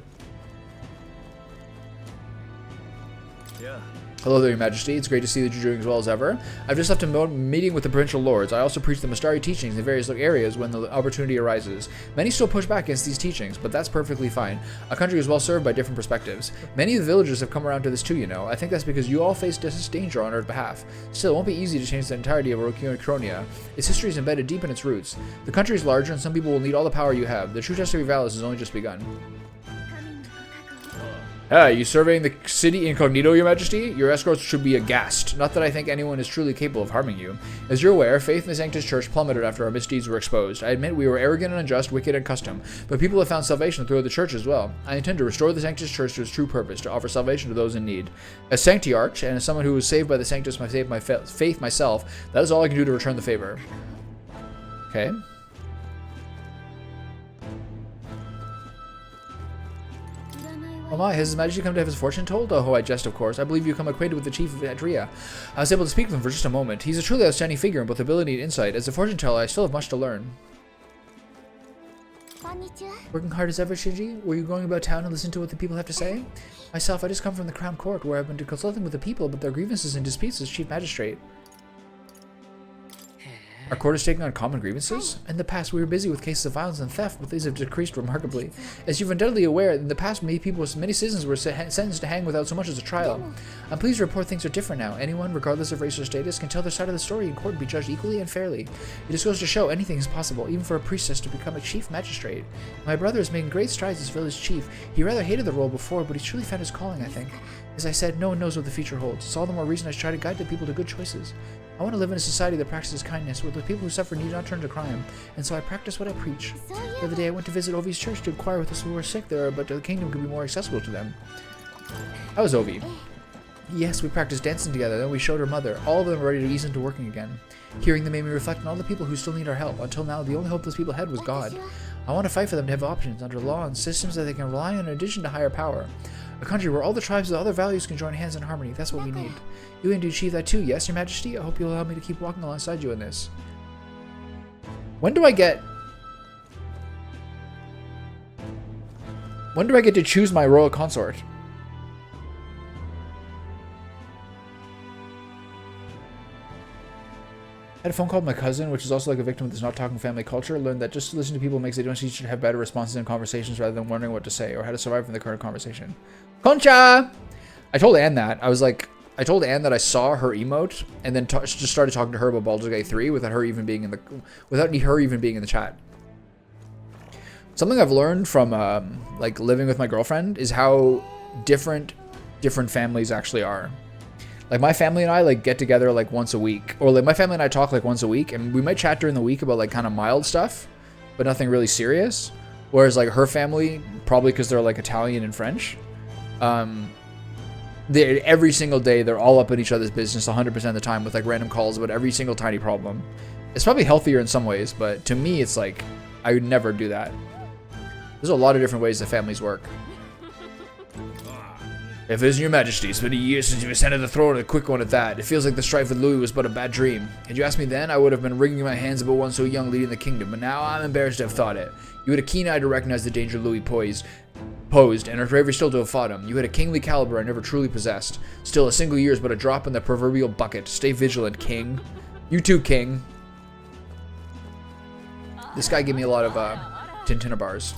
Hello there, Your Majesty. It's great to see that you're doing as well as ever. I've just left a meeting with the provincial lords. I also preach the Mastari teachings in various areas when the opportunity arises. Many still push back against these teachings, but that's perfectly fine. Our country is well served by different perspectives. Many of the villagers have come around to this too, you know. I think that's because you all face danger on our behalf. Still, it won't be easy to change the entirety of Cronia. Its history is embedded deep in its roots. The country is larger, and some people will need all the power you have. The true test of your values has only just begun. Are you surveying the city incognito, Your Majesty? Your escorts should be aghast. Not that I think anyone is truly capable of harming you. As you're aware, faith in the Sanctus Church plummeted after our misdeeds were exposed. I admit we were arrogant and unjust, wicked and custom, but people have found salvation through the church as well. I intend to restore the Sanctus Church to its true purpose, to offer salvation to those in need. As Sanctiarch, and as someone who was saved by the Sanctus my faith myself, that is all I can do to return the favor. Okay. Oh my, has His Majesty come to have his fortune told? Oh, I jest, of course. I believe you come acquainted with the chief of Adria. I was able to speak with him for just a moment. He's a truly outstanding figure in both ability and insight. As a fortune teller, I still have much to learn. Working hard as ever, Shinji? Were you going about town and listening to what the people have to say? Myself, I just come from the Crown Court, where I've been consulting with the people about their grievances and disputes as Chief Magistrate. Our court is taking on common grievances? In the past, we were busy with cases of violence and theft, but these have decreased remarkably. As you're undoubtedly aware, in the past, many citizens were sentenced to hang without so much as a trial. I'm pleased to report things are different now. Anyone, regardless of race or status, can tell their side of the story in court and be judged equally and fairly. It just goes to show anything is possible, even for a priestess to become a chief magistrate. My brother is making great strides as village chief. He rather hated the role before, but he's truly found his calling, I think. As I said, no one knows what the future holds. It's all the more reason I try to guide the people to good choices. I want to live in a society that practices kindness, where the people who suffer need not turn to crime, and so I practice what I preach. The other day I went to visit Ovi's church to inquire with those who were sick there, but the kingdom could be more accessible to them. How was Ovi? Yes, we practiced dancing together, then we showed her mother. All of them were ready to ease into working again. Hearing them made me reflect on all the people who still need our help. Until now, the only hope those people had was God. I want to fight for them to have options under law and systems that they can rely on in addition to higher power. A country where all the tribes with other values can join hands in harmony. That's what we need. You aim to achieve that too, yes, Your Majesty? I hope you'll allow me to keep walking alongside you in this. When do I get to choose my royal consort? I had a phone call with my cousin, which is also like a victim of this not talking family culture. Learned that just listening to people makes it so you should have better responses in conversations rather than wondering what to say or how to survive from the current conversation. Concha! I told Anne that. I told Anne that I saw her emote and then just started talking to her about Baldur's Gate 3 without her even being in the chat. Something I've learned from like living with my girlfriend is how different families actually are. Like, my family and I, like, get together, like, once a week. Or, like, my family and I talk, like, once a week. And we might chat during the week about, like, kind of mild stuff. But nothing really serious. Whereas, like, her family, probably because they're, like, Italian and French, Every single day, they're all up in each other's business 100% of the time with like random calls about every single tiny problem. It's probably healthier in some ways, but to me, it's like, I would never do that. There's a lot of different ways that families work. If it isn't your majesty, it's been a year since you ascended the throne, and a quick one at that. It feels like the strife with Louis was but a bad dream. Had you asked me then, I would have been wringing my hands about one so young leading the kingdom, but now I'm embarrassed to have thought it. You had a keen eye to recognize the danger Louis posed, and a bravery still to have fought him. You had a kingly caliber I never truly possessed. Still, a single year is but a drop in the proverbial bucket. Stay vigilant, king. You too, king. This guy gave me a lot of Tintina bars.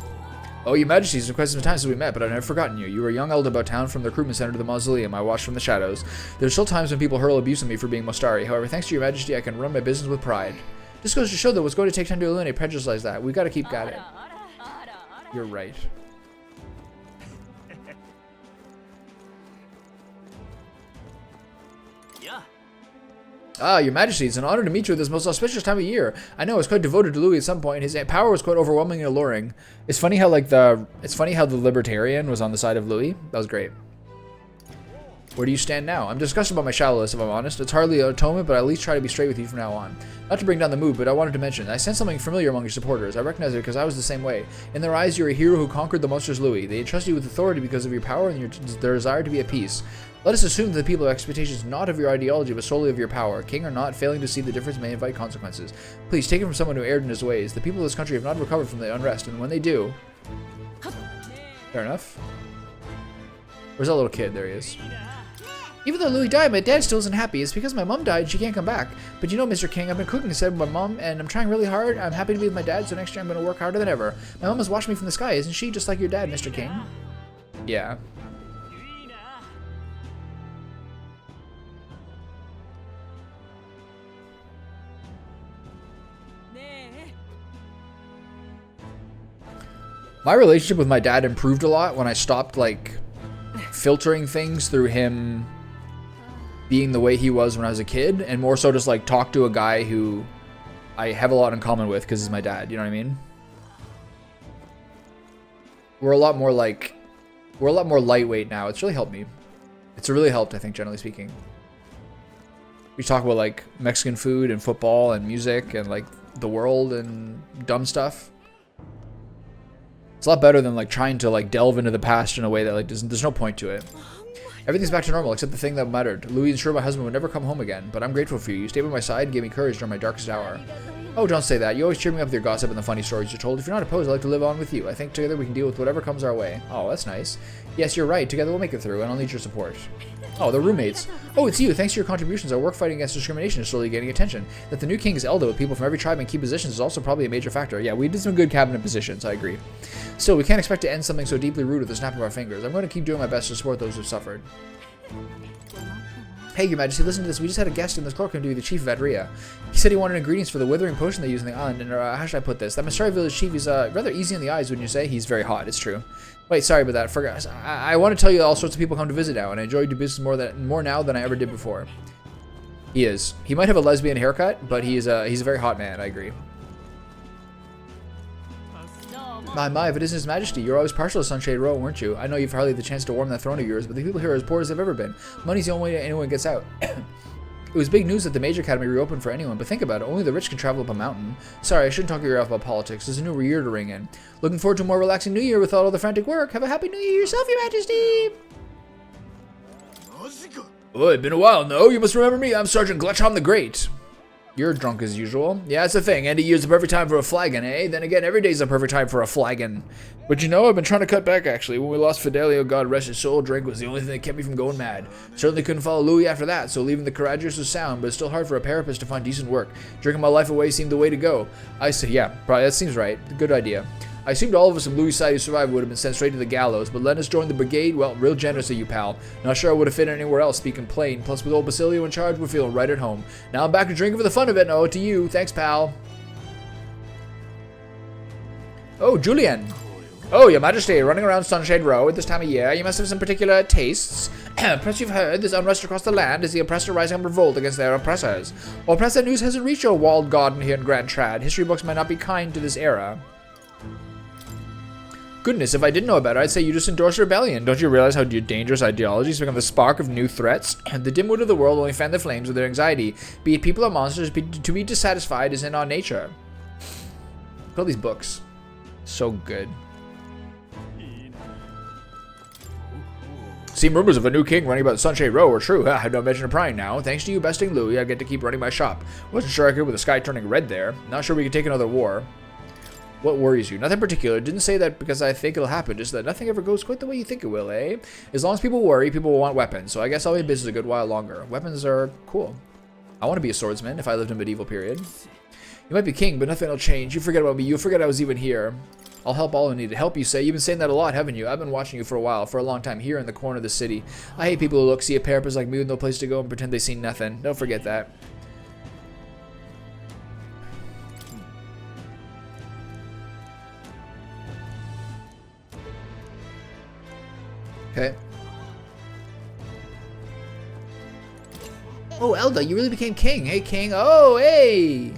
Oh, your majesty, it's been quite some time since we met, but I've never forgotten you. You were a young elder about town from the recruitment center to the mausoleum. I watched from the shadows. There's still times when people hurl abuse on me for being Mostari. However, thanks to your majesty, I can run my business with pride. This goes to show that what's going to take time to eliminate prejudice like that. We've got to keep at it. You're right. Ah, your majesty, it's an honor to meet you at this most auspicious time of year. I know I was quite devoted to Louis at some point. His power was quite overwhelming and alluring. It's funny how the libertarian was on the side of Louis. That was great. Where do you stand now? I'm disgusted about my shallowness, if I'm honest. It's hardly an atonement, but I at least try to be straight with you from now on. Not to bring down the mood, but I wanted to mention, I sense something familiar among your supporters. I recognize it because I was the same way. In their eyes, you're a hero who conquered the monstrous Louis. They entrust you with authority because of your power and their desire to be at peace. Let us assume that the people have expectations not of your ideology, but solely of your power. King or not, failing to see the difference may invite consequences. Please, take it from someone who erred in his ways. The people of this country have not recovered from the unrest, and when they do... Fair enough. Where's that little kid? There he is. Even though Louis died, my dad still isn't happy. It's because my mom died and she can't come back. But you know, Mr. King, I've been cooking instead with my mom, and I'm trying really hard. I'm happy to be with my dad, so next year I'm going to work harder than ever. My mom has watched me from the sky, isn't she? Just like your dad, Mr. King. Yeah. My relationship with my dad improved a lot when I stopped, like, filtering things through him being the way he was when I was a kid, and more so just, like, talk to a guy who I have a lot in common with because he's my dad, you know what I mean? We're a lot more lightweight now. It's really helped me. It's really helped, I think, generally speaking. We talk about, like, Mexican food and football and music and, like, the world and dumb stuff. It's a lot better than like trying to like delve into the past in a way that like there's no point to it. Everything's back to normal except the thing that mattered. Louis ensured my husband would never come home again, but I'm grateful for you. You stayed by my side and gave me courage during my darkest hour. Oh, don't say that. You always cheer me up with your gossip and the funny stories you're told. If you're not opposed, I'd like to live on with you. I think together we can deal with whatever comes our way. Oh, that's nice. Yes, you're right. Together we'll make it through, and I'll need your support. Oh, they're roommates. Oh, it's you. Thanks to your contributions, our work fighting against discrimination is slowly gaining attention. That the new king is Elda with people from every tribe in key positions is also probably a major factor. Yeah, we did some good cabinet positions, I agree. Still, we can't expect to end something so deeply rude with the snap of our fingers. I'm going to keep doing my best to support those who've suffered. Hey, your majesty, listen to this. We just had a guest in this courtroom to be the chief of Adria. He said he wanted ingredients for the withering potion they use on the island, and how should I put this? That Mastari village chief is rather easy on the eyes, wouldn't you say? He's very hot, it's true. Wait, sorry about that. Forgot. I want to tell you all sorts of people come to visit now, and I enjoy doing business more now than I ever did before. He is. He might have a lesbian haircut, but he's a very hot man, I agree. My, if it isn't His Majesty, you're always partial to Sunshade Row, weren't you? I know you've hardly had the chance to warm that throne of yours, but the people here are as poor as they've ever been. Money's the only way anyone gets out. It was big news that the Major Academy reopened for anyone, but think about it, only the rich can travel up a mountain. Sorry, I shouldn't talk your ear off about politics. There's a new year to ring in. Looking forward to a more relaxing new year without all the frantic work. Have a happy new year yourself, Your Majesty! Oh, it's been a while, no? You must remember me. I'm Sergeant Gletchon the Great. You're drunk as usual. Yeah, it's a thing. End of year's the perfect time for a flagon, eh? Then again, every day's the perfect time for a flagon. But you know, I've been trying to cut back, actually. When we lost Fidelio, God rest his soul, drink was the only thing that kept me from going mad. Certainly couldn't follow Louis after that, so leaving the Courageous was sound, but it's still hard for a parapist to find decent work. Drinking my life away seemed the way to go. I said, yeah, probably that seems right. Good idea. I assumed all of us on Louis' side who survived would have been sent straight to the gallows, but letting us join the brigade, well, real generous of you, pal. Not sure I would have fit anywhere else, speaking plain. Plus, with old Basilio in charge, we're feeling right at home. Now I'm back to drinking for the fun of it, and I owe it to you. Thanks, pal. Oh, Julian. Oh, Your Majesty, running around Sunshade Row at this time of year, you must have some particular tastes. Perhaps you've heard there's unrest across the land as the oppressed are rising up in revolt against their oppressors. Or perhaps that news hasn't reached your walled garden here in Grand Trad. History books might not be kind to this era. Goodness, if I didn't know about it, I'd say you just endorse rebellion. Don't you realize how dangerous ideologies become the spark of new threats? The dimwit of the world only fan the flames with their anxiety. Be it people or monsters, to be dissatisfied is in our nature. Look at all these books. So good. Seem rumors of a new king running about Sunshade Row are true. I don't mention a prying now. Thanks to you besting Louis, I get to keep running my shop. Wasn't sure I could with the sky turning red there. Not sure we could take another war. What worries you? Nothing particular. Didn't say that because I think it'll happen. Just that nothing ever goes quite the way you think it will, eh? As long as people worry, people will want weapons. So I guess I'll be in business a good while longer. Weapons are cool. I want to be a swordsman if I lived in medieval period. You might be king, but nothing will change. You forget about me. You forget I was even here. I'll help all who need help, you say. You've been saying that a lot, haven't you? I've been watching you for a while, for a long time, here in the corner of the city. I hate people who look, see a parapet like me with no place to go and pretend they see nothing. Don't forget that. Okay. Oh, Elda, you really became king. Hey, king. Oh, hey!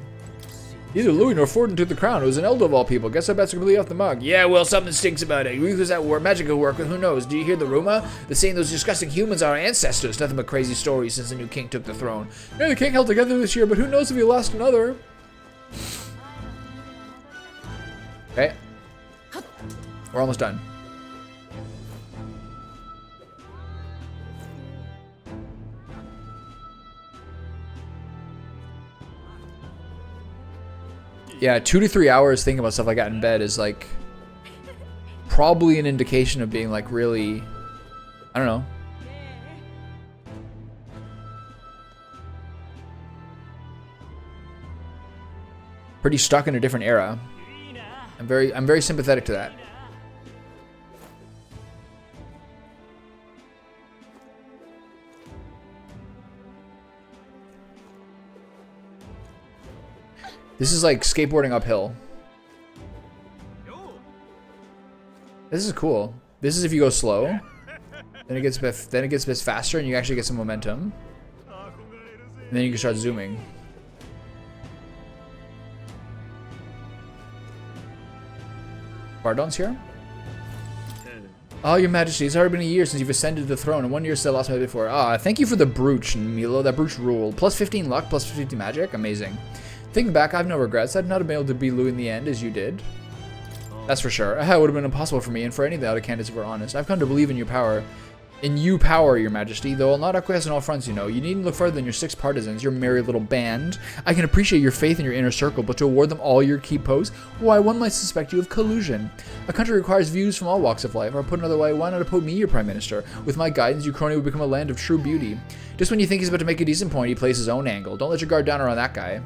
Neither Louis nor Forden took the crown. It was an Elder of all people. Guess I bet's completely off the mug. Yeah, well, something stinks about it. We was at war, magical work, who knows? Do you hear the rumor? They're saying those disgusting humans are our ancestors. Nothing but crazy stories since the new king took the throne. Yeah, the king held together this year, but who knows if he'll last another. Okay. We're almost done. Yeah, 2 to 3 hours thinking about stuff like that in bed is like probably an indication of being like really, I don't know. Pretty stuck in a different era. I'm very sympathetic to that. This is like skateboarding uphill. This is cool. This is if you go slow. Then it gets a bit faster and you actually get some momentum. And then you can start zooming. Bardon's here? Oh, your majesty, it's already been a year since you've ascended the throne, and 1 year still lost my before. Ah, thank you for the brooch, Milo. That brooch ruled. Plus 15 luck, plus 50 magic. Amazing. Thinking back, I have no regrets. I'd not have been able to be Louis in the end, as you did. That's for sure. It would have been impossible for me, and for any of the other candidates if we're honest. I've come to believe in your power. In you power, your majesty, though I'll not acquiesce on all fronts, you know. You needn't look further than your 6 partisans, your merry little band. I can appreciate your faith in your inner circle, but to award them all your key posts? Why, one might suspect you of collusion. A country requires views from all walks of life, or put another way, why not appoint me your prime minister? With my guidance, Ukraine would become a land of true beauty. Just when you think he's about to make a decent point, he plays his own angle. Don't let your guard down around that guy.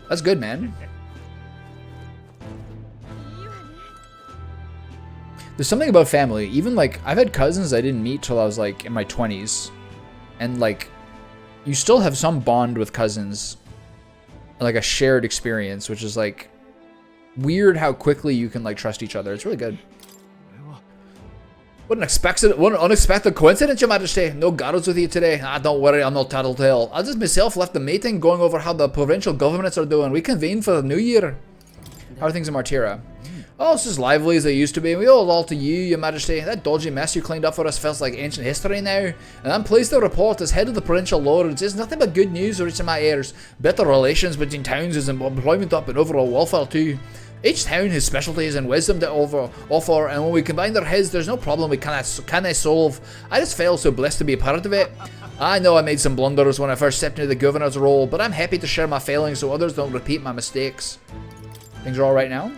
That's good, man. There's something about family. Even like, I've had cousins I didn't meet till I was like in my 20s. And like, you still have some bond with cousins. Like a shared experience, which is like weird how quickly you can like trust each other. It's really good. What an unexpected coincidence, your majesty. No guards with you today. Ah, don't worry, I'm no tattletale. I just myself left the meeting going over how the provincial governments are doing. We convened for the new year. How are things in Martira? Oh, it's as lively as they used to be. We owe it all to you, your majesty. That dodgy mess you cleaned up for us feels like ancient history now. And I'm pleased to report, as head of the provincial lords, it's nothing but good news reaching my ears. Better relations between towns is employment up and overall welfare too. Each town has specialties and wisdom to offer, and when we combine their heads, there's no problem we cannot solve. I just felt so blessed to be a part of it. I know I made some blunders when I first stepped into the governor's role, but I'm happy to share my failings so others don't repeat my mistakes. Things are alright now?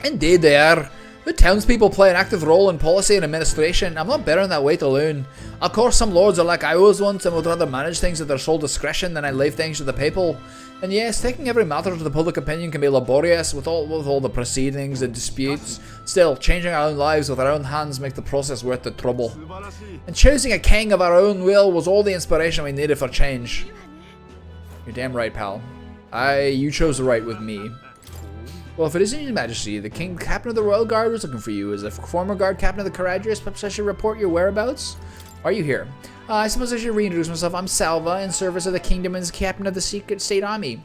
Indeed they are. The townspeople play an active role in policy and administration. I'm not better in that way to learn. Of course, some lords are like I was once and would rather manage things at their sole discretion than I leave things to the people. And yes, taking every matter to the public opinion can be laborious with all the proceedings and disputes. Still, changing our own lives with our own hands make the process worth the trouble. And choosing a king of our own will was all the inspiration we needed for change. You're damn right, pal. You chose the right with me. Well, if it isn't your majesty, the king captain of the royal guard was looking for you. As a former guard captain of the Caradrius, perhaps I should report your whereabouts? Why are you here? I suppose I should reintroduce myself. I'm Salva, in service of the kingdom and as captain of the secret state army.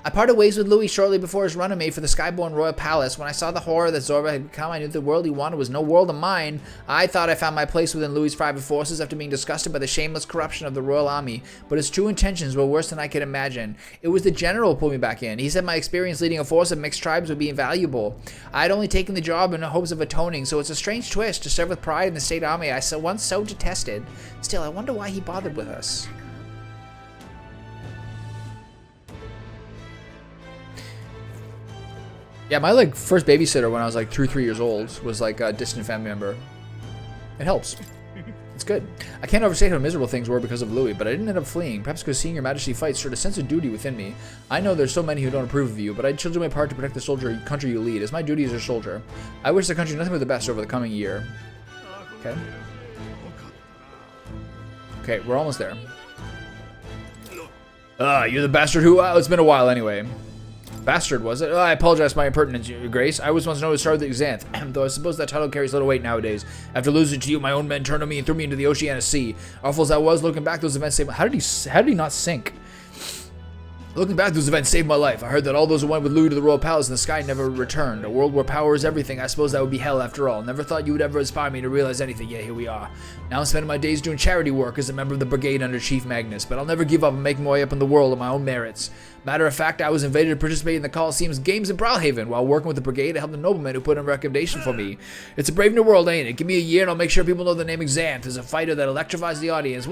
I parted ways with Louis shortly before his run made for the Skyborn Royal Palace. When I saw the horror that Zorba had become, I knew the world he wanted was no world of mine. I thought I found my place within Louis' private forces after being disgusted by the shameless corruption of the Royal Army, but his true intentions were worse than I could imagine. It was the general who pulled me back in. He said my experience leading a force of mixed tribes would be invaluable. I had only taken the job in the hopes of atoning, so it's a strange twist to serve with pride in the state army I once so detested. Still, I wonder why he bothered with us. Yeah, my like first babysitter when I was like 3 years old was like a distant family member. It helps. It's good. I can't overstate how miserable things were because of Louis, but I didn't end up fleeing. Perhaps because seeing your majesty fight stirred a sense of duty within me. I know there's so many who don't approve of you, but I shall do my part to protect the country you lead. It's my duty as a soldier. I wish the country nothing but the best over the coming year. Okay. Okay, we're almost there. You're the bastard who... it's been a while anyway. Bastard, was it? I apologize for my impertinence, Your Grace. I was once known as Star of the Xanth, though I suppose that title carries little weight nowadays. After losing to you, my own men turned on me and threw me into the Oceania Sea. Awful as I was, looking back, those events saved my... How did he not sink? Looking back, those events saved my life. I heard that all those who went with Louis to the Royal Palace in the sky never returned. A world where power is everything. I suppose that would be hell after all. Never thought you would ever inspire me to realize anything, yet here we are. Now I'm spending my days doing charity work as a member of the brigade under Chief Magnus, but I'll never give up and make my way up in the world on my own merits. Matter of fact, I was invited to participate in the Colosseum's games in Brawlhaven. While working with the brigade, I helped a nobleman who put in a recommendation for me. It's a brave new world, ain't it? Give me a year and I'll make sure people know the name Xanth as a fighter that electrifies the audience.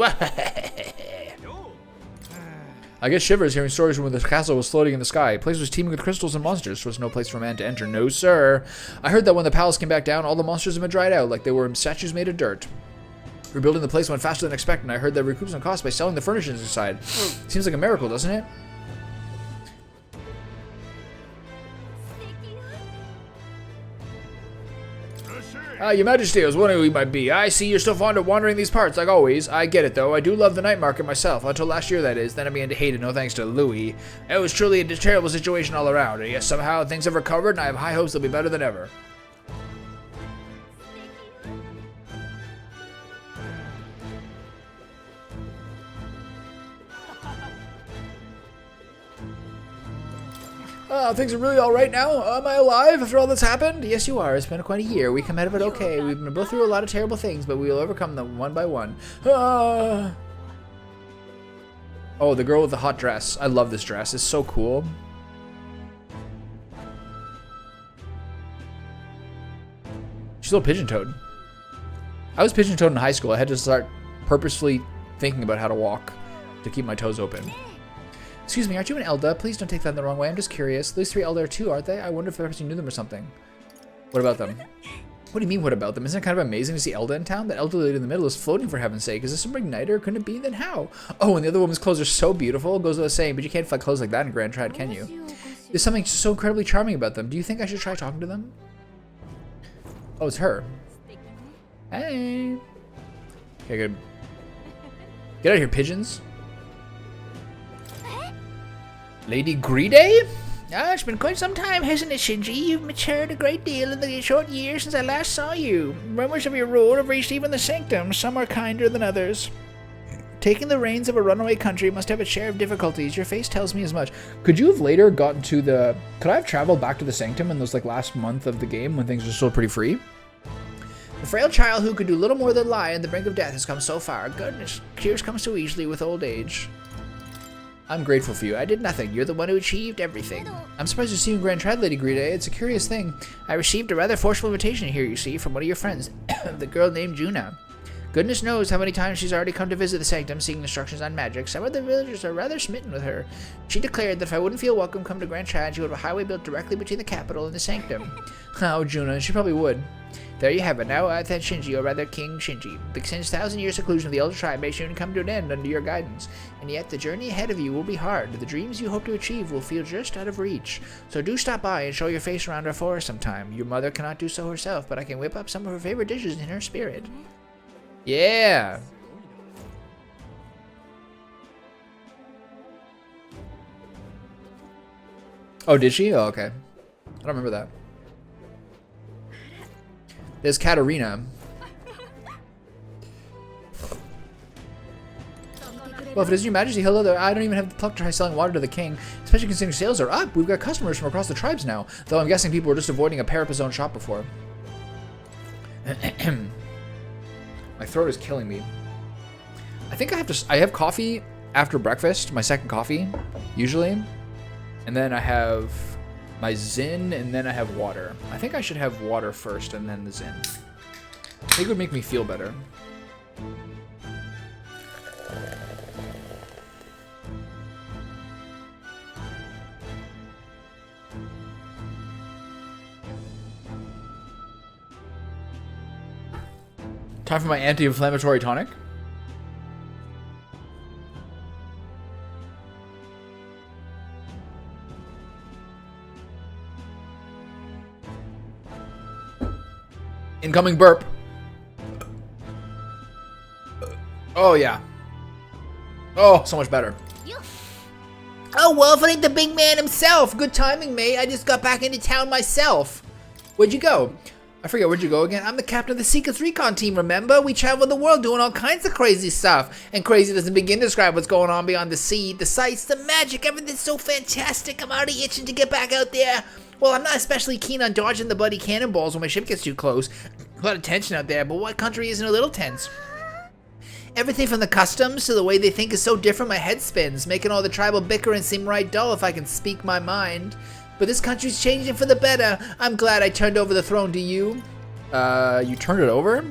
I get shivers hearing stories from when the castle was floating in the sky. The place was teeming with crystals and monsters. There was no place for man to enter. No, sir. I heard that when the palace came back down, all the monsters had been dried out, like they were statues made of dirt. Rebuilding the place went faster than expected, and I heard that recoups some costs by selling the furnishings inside. Seems like a miracle, doesn't it? Your Majesty, I was wondering who you might be. I see you're still fond of wandering these parts, like always. I get it, though. I do love the night market myself, until last year, that is. Then I began to hate it, no thanks to Louis. It was truly a terrible situation all around. And yet somehow things have recovered, and I have high hopes they'll be better than ever. Things are really alright now? Am I alive after all that's happened? Yes, you are. It's been quite a year. We come out of it okay. We've been both through a lot of terrible things, but we will overcome them one by one. Oh, the girl with the hot dress. I love this dress. It's so cool. She's a little pigeon-toed. I was pigeon-toed in high school. I had to start purposefully thinking about how to walk to keep my toes open. Excuse me, aren't you an Elda? Please don't take that in the wrong way. I'm just curious. These 3 Elda are too, aren't they? I wonder if perhaps you knew them or something. What about them? What do you mean, what about them? Isn't it kind of amazing to see Elda in town? That Elda lady in the middle is floating, for heaven's sake. Is this some igniter? Couldn't it be? Then how? Oh, and the other woman's clothes are so beautiful. It goes without saying, but you can't fly clothes like that in Grand Trad, can you? There's something so incredibly charming about them. Do you think I should try talking to them? Oh, it's her. Hey. Okay, good. Get out of here, pigeons. Lady Greedy? It's been quite some time, hasn't it, Shinji? You've matured a great deal in the short years since I last saw you. Rumors of your rule have reached even the Sanctum. Some are kinder than others. Taking the reins of a runaway country must have its share of difficulties. Your face tells me as much. Could you have later gotten to the... Could I have traveled back to the Sanctum in those, like, last month of the game when things were still pretty free? The frail child who could do little more than lie on the brink of death has come so far. Goodness, cures come so easily with old age. I'm grateful for you. I did nothing. You're the one who achieved everything. I'm surprised to see you in Grand Trad, Lady Greedy. It's a curious thing. I received a rather forceful invitation here, you see, from one of your friends, the girl named Juna. Goodness knows how many times she's already come to visit the Sanctum, seeking instructions on magic. Some of the villagers are rather smitten with her. She declared that if I wouldn't feel welcome come to Grand Trad, she would have a highway built directly between the capital and the Sanctum. Oh, Juna, she probably would. There you have it. Now I thank Shinji, or rather King Shinji. The 10,000-year seclusion of the Elder Tribe may soon come to an end under your guidance. And yet the journey ahead of you will be hard. The dreams you hope to achieve will feel just out of reach. So do stop by and show your face around our forest sometime. Your mother cannot do so herself, but I can whip up some of her favorite dishes in her spirit. Yeah! Oh, did she? Oh, okay. I don't remember that. There's Katarina. Well, if it is your majesty, hello there. I don't even have the pluck to try selling water to the king, especially considering sales are up. We've got customers from across the tribes now, though I'm guessing people were just avoiding a Parappa shop before. My throat is killing me. I think I have coffee after breakfast, my second coffee, usually. And then I have my Zin, and then I have water. I think I should have water first and then the Zin. I think it would make me feel better. Time for my anti-inflammatory tonic. Incoming burp. Oh, yeah. Oh, so much better. Oh, Wolf, it ain't the big man himself. Good timing, mate. I just got back into town myself. Where'd you go? I forget, where'd you go again? I'm the captain of the Seekers Recon team, remember? We travel the world doing all kinds of crazy stuff. And crazy doesn't begin to describe what's going on beyond the sea, the sights, the magic, everything's so fantastic. I'm already itching to get back out there. Well, I'm not especially keen on dodging the bloody cannonballs when my ship gets too close. A lot of tension out there, but what country isn't a little tense? Everything from the customs to the way they think is so different my head spins, making all the tribal bickering seem right dull if I can speak my mind. But this country's changing for the better. I'm glad I turned over the throne to you. You turned it over?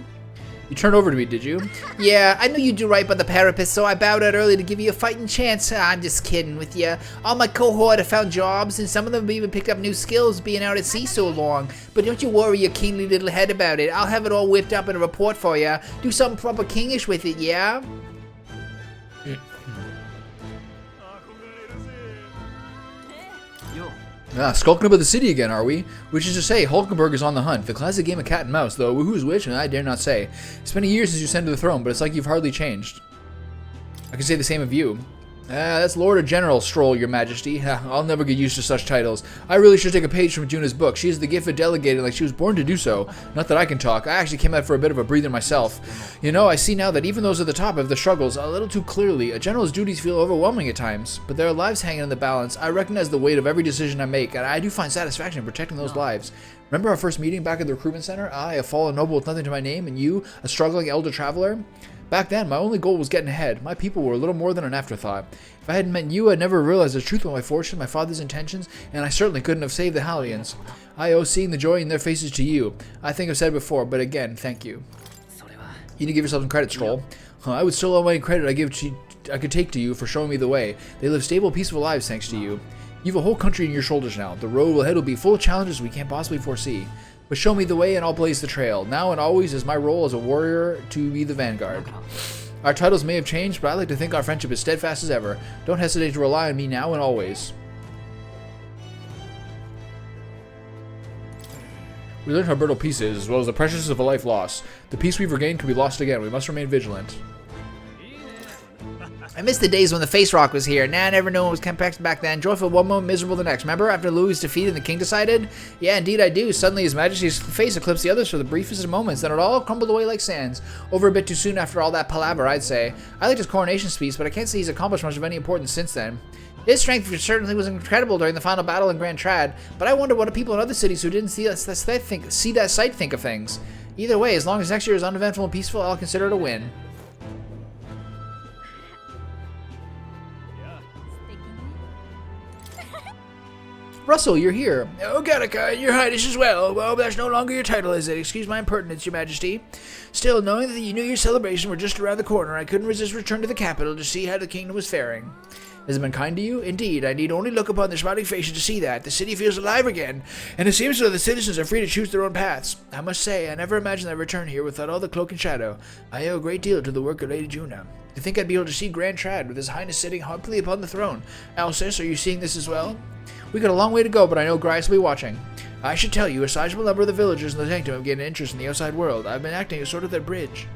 You turned over to me, did you? Yeah, I knew you'd do right by the Parappa, so I bowed out early to give you a fighting chance. I'm just kidding with you. All my cohort have found jobs, and some of them have even picked up new skills being out at sea so long. But don't you worry your kingly little head about it. I'll have it all whipped up in a report for you. Do something proper kingish with it, yeah? Skulking about the city again, are we? Which is to say, Hulkenberg is on the hunt. The classic game of cat and mouse, though who's which, I dare not say. It's been a year since you ascended to the throne, but it's like you've hardly changed. I can say the same of you. That's Lord or General Stroll, your majesty. I'll never get used to such titles. I really should take a page from Juna's book. She has the gift of delegating like she was born to do so. Not that I can talk. I actually came out for a bit of a breather myself. You know, I see now that even those at the top have the struggles a little too clearly. A general's duties feel overwhelming at times, but there are lives hanging in the balance. I recognize the weight of every decision I make, and I do find satisfaction in protecting those lives. Remember our first meeting back at the recruitment center? I, a fallen noble with nothing to my name, and you, a struggling elder traveler? Back then, my only goal was getting ahead. My people were a little more than an afterthought. If I hadn't met you, I'd never realized the truth of my fortune, my father's intentions, and I certainly couldn't have saved the Hallians. I owe seeing the joy in their faces to you. I think I've said it before, but again, thank you. You need to give yourself some credit, Stroll. I would still owe any credit I could take to you for showing me the way. They live stable, peaceful lives thanks to you. You have a whole country on your shoulders now. The road ahead will be full of challenges we can't possibly foresee. But show me the way and I'll blaze the trail. Now and always is my role as a warrior to be the vanguard. Our titles may have changed, but I like to think our friendship is steadfast as ever. Don't hesitate to rely on me now and always. We learned how brittle peace is, as well as the preciousness of a life lost. The peace we've regained could be lost again. We must remain vigilant. I miss the days when the face rock was here. Nah, I never knew it was compact back then. Joyful one moment, miserable the next. Remember after Louis' defeat and the king decided? Yeah, indeed I do. Suddenly his majesty's face eclipsed the others for the briefest of moments. Then it all crumbled away like sands. Over a bit too soon after all that palaver, I'd say. I liked his coronation speech, but I can't say he's accomplished much of any importance since then. His strength certainly was incredible during the final battle in Grand Trad, but I wonder what the people in other cities who didn't see that sight think of things. Either way, as long as next year is uneventful and peaceful, I'll consider it a win. Russell, you're here. Oh, Gattaca, your highness as well. Well, that's no longer your title, is it? Excuse my impertinence, your majesty. Still, knowing that the New Year's celebration were just around the corner, I couldn't resist return to the capital to see how the kingdom was faring. Has it been kind to you? Indeed, I need only look upon their smiling faces to see that. The city feels alive again, and it seems as though the citizens are free to choose their own paths. I must say, I never imagined I'd return here without all the cloak and shadow. I owe a great deal to the work of Lady Juna. To think I'd be able to see Grand Trad with his highness sitting happily upon the throne. Alcest, are you seeing this as well? We got a long way to go, but I know Grice will be watching. I should tell you, a sizable number of the villagers in the sanctum have gained an interest in the outside world. I've been acting as sort of their bridge.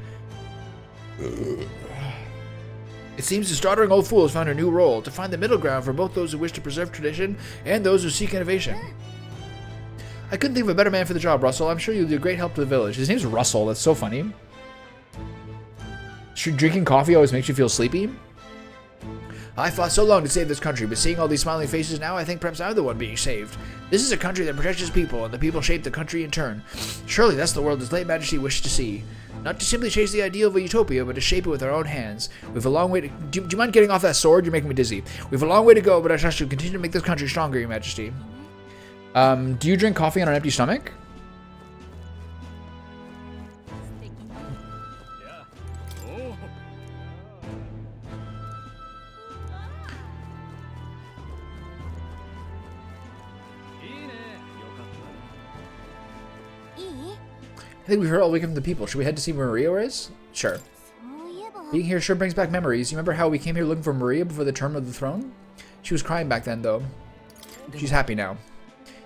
It seems this doddering old fool has found a new role, to find the middle ground for both those who wish to preserve tradition and those who seek innovation. I couldn't think of a better man for the job, Russell. I'm sure you'll be a great help to the village. His name's Russell. That's so funny. Drinking coffee always makes you feel sleepy. I fought so long to save this country, but seeing all these smiling faces now, I think perhaps I'm the one being saved. This is a country that protects its people, and the people shape the country in turn. Surely that's the world His late Majesty wished to see. Not to simply chase the ideal of a utopia, but to shape it with our own hands. We've a long way to... Do you mind getting off that sword? You're making me dizzy. We've a long way to go, but I trust you'll continue to make this country stronger, Your Majesty. Do you drink coffee on an empty stomach? I think we've heard all we can from the people. Should we head to see where Maria is? Sure. Being here sure brings back memories. You remember how we came here looking for Maria before the term of the throne? She was crying back then, though. She's happy now.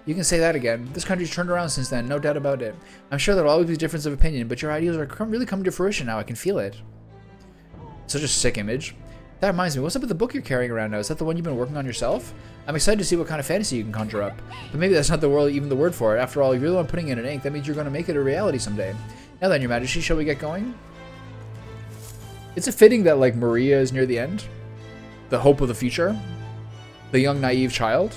You can say that again. This country's turned around since then, no doubt about it. I'm sure there'll always be difference of opinion, but your ideals are really coming to fruition now. I can feel it. Such a sick image. That reminds me, what's up with the book you're carrying around now? Is that the one you've been working on yourself? I'm excited to see what kind of fantasy you can conjure up. But maybe that's not even the word for it. After all, if you're the one putting it in ink, that means you're going to make it a reality someday. Now then, Your Majesty, shall we get going? It's a fitting that, like, Maria is near the end. The hope of the future. The young, naive child.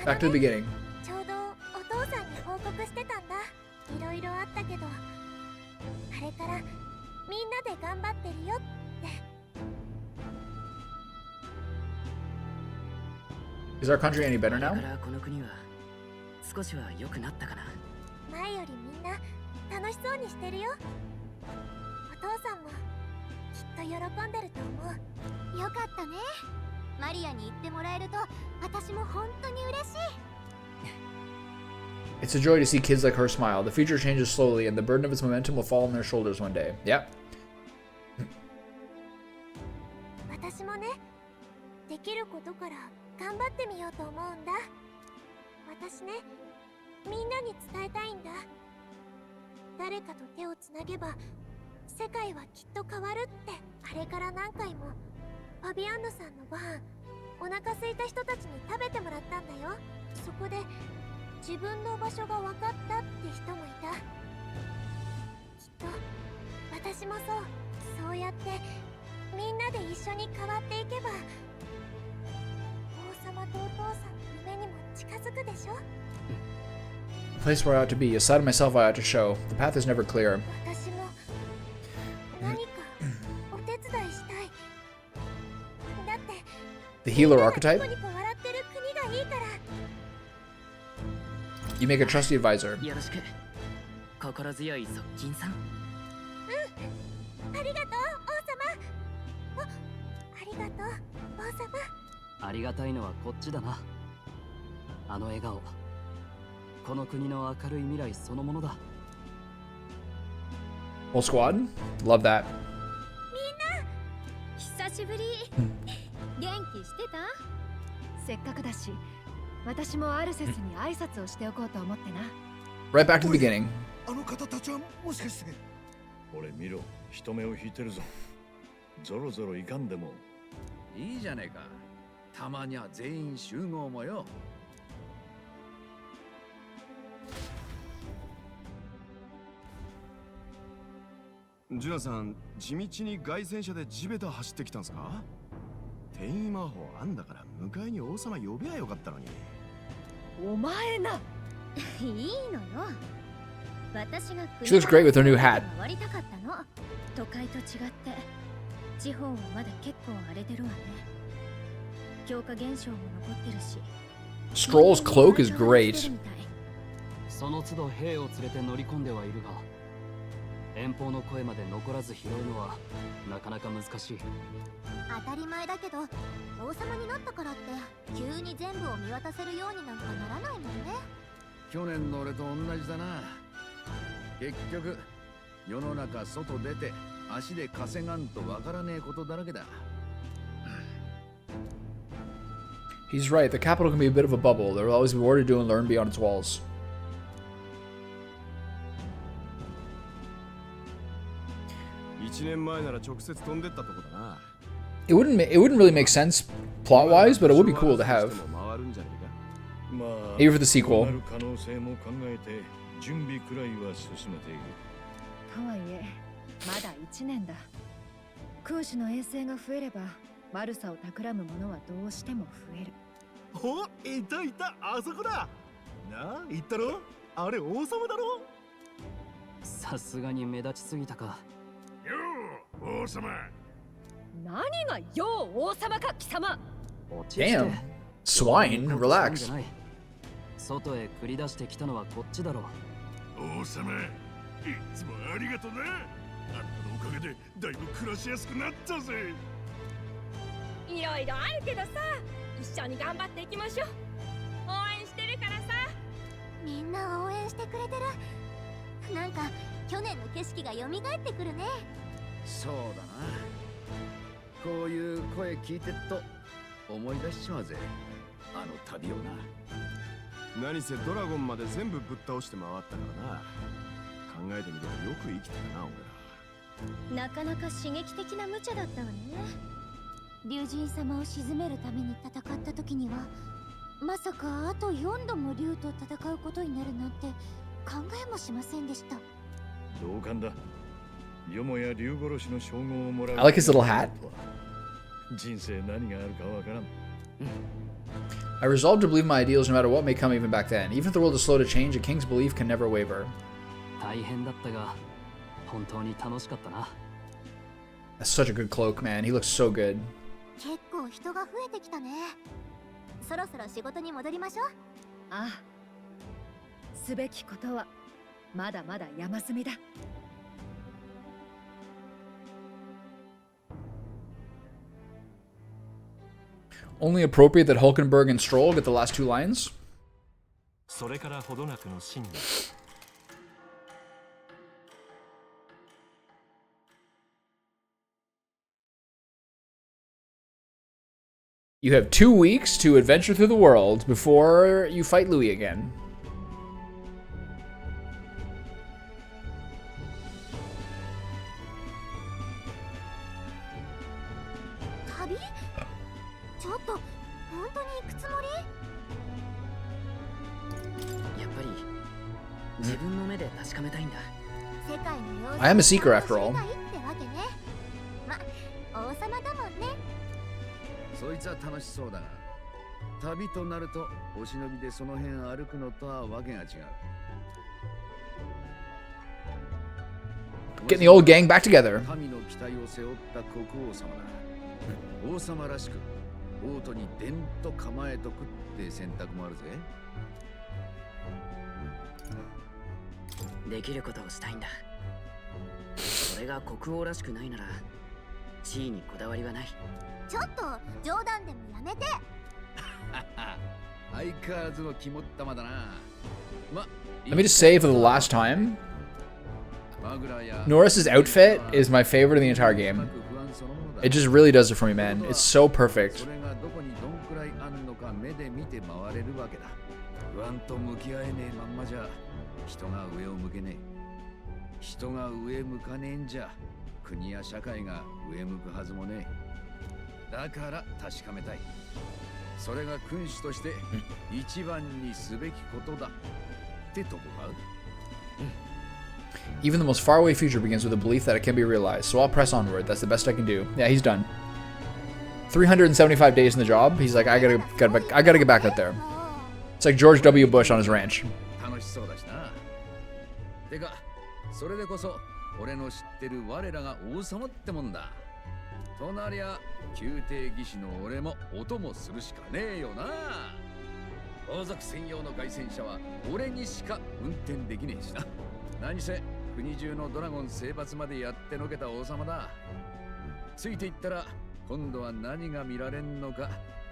Back to the beginning. Is our country any better now? It's a joy to see kids like her smile. The future changes slowly, and the burden of its momentum will fall on their shoulders one day. Yep. The place where I ought to be, a side of myself I ought to show. The path is never clear. The healer archetype? You make a trusty advisor. Whole squad? Love that. Right back to the beginning. She looks great with her new hat. Stroll's cloak is great. He's right, the capital can be a bit of a bubble. There will always be more to do and learn beyond its walls. It wouldn't really make sense plot wise, but it would be cool to have. Maybe for the sequel. とはいえまだ1年だ。空士の衛星が増えれば悪さを企む者はどうしても増える。お、いたいた、あそこだ。なあ、言ったろ、あれ王様だろ。さすがに目立ちすぎたか。よう、王様。何がよう王様か貴様。 Damn. Swine, relax. 外へ繰り出してきたのはこっちだろう。王様、いつもありがとな。あんたのおかげでだいぶ暮らしやすくなったぜ。いろいろあるけどさ、一緒に頑張っていきましょう。応援してるからさ。みんな応援してくれてる。なんか去年の景色が蘇ってくるね。そうだな。こういう声聞いてっと思い出しちまうぜ。あの旅をな。何せドラゴンまで全部ぶっ倒して回ったからな。考えてみればよく生きてたな、俺ら。なかなか刺激的な無茶だったわね。竜神様を鎮めるために戦った時にはまさかあと4度も竜と戦うことになるなんて考えもしませんでした。同感だ。よもや竜殺しの称号をもらう。 I like his little hat. 人生何があるかわからん。 I resolved to believe my ideals no matter what may come even back then. Even if the world is slow to change, a king's belief can never waver. 大変だったが本当に楽しかったな。 That's such a good cloak, man. He looks so good. 結構人が増えてきたね。そろそろ仕事に戻りましょう。ああ。すべきことはまだまだ山積みだ。 Only appropriate that Hulkenberg and Stroll get the last two lines. それからほどなくの真理。 You have 2 weeks to adventure through the world before you fight Louis again. Tabi? ちょっと本当に行くつもり？やっぱり自分の目で確かめたいんだ。世界の様子 I am a seeker after all. ってわけね。ま、王様だもんね。そいつは楽しそうだが、旅となるとお忍びでその辺歩くのとはわけが違う。 Getting the old gang back together. 民の期待を背負った国王様だ。王様らしく王都にでんと構えとくって選択もあるぜ。できることをしたいんだ。それが国王らしくないなら地位にこだわりはない。 ちょっと冗談でもやめて。相変わらずの肝っ玉だな。ま、 Let me just say for the last time, Norris's outfit is my favorite in the entire game. It just really does it for me, man. It's so perfect. それがどこにどんくらいあんのか目で見て回れるわけだ。不安と向き合えねえまんまじゃ人が上を向けねえ。人が上向かねえんじゃ国や社会が上向くはずもねえ。だから確かめたい。それが君主として一番にすべきことだってとこか。 Even the most faraway future begins with a belief that it can be realized, so I'll press onward. That's the best I can do. Yeah, he's done. 375 days in the job. He's like, I gotta get back out there. It's like George W. Bush on his ranch. 楽しそうだしな。てか、それでこそ俺の知ってる我らが王様ってもんだ。となりゃ宮廷技師の俺も音もするしかねえよな。王族専用の凱旋車は俺にしか運転できねえしな。何せ国中のドラゴン征伐までやってのけた王様だ。ついていったら今度は何が見られんのか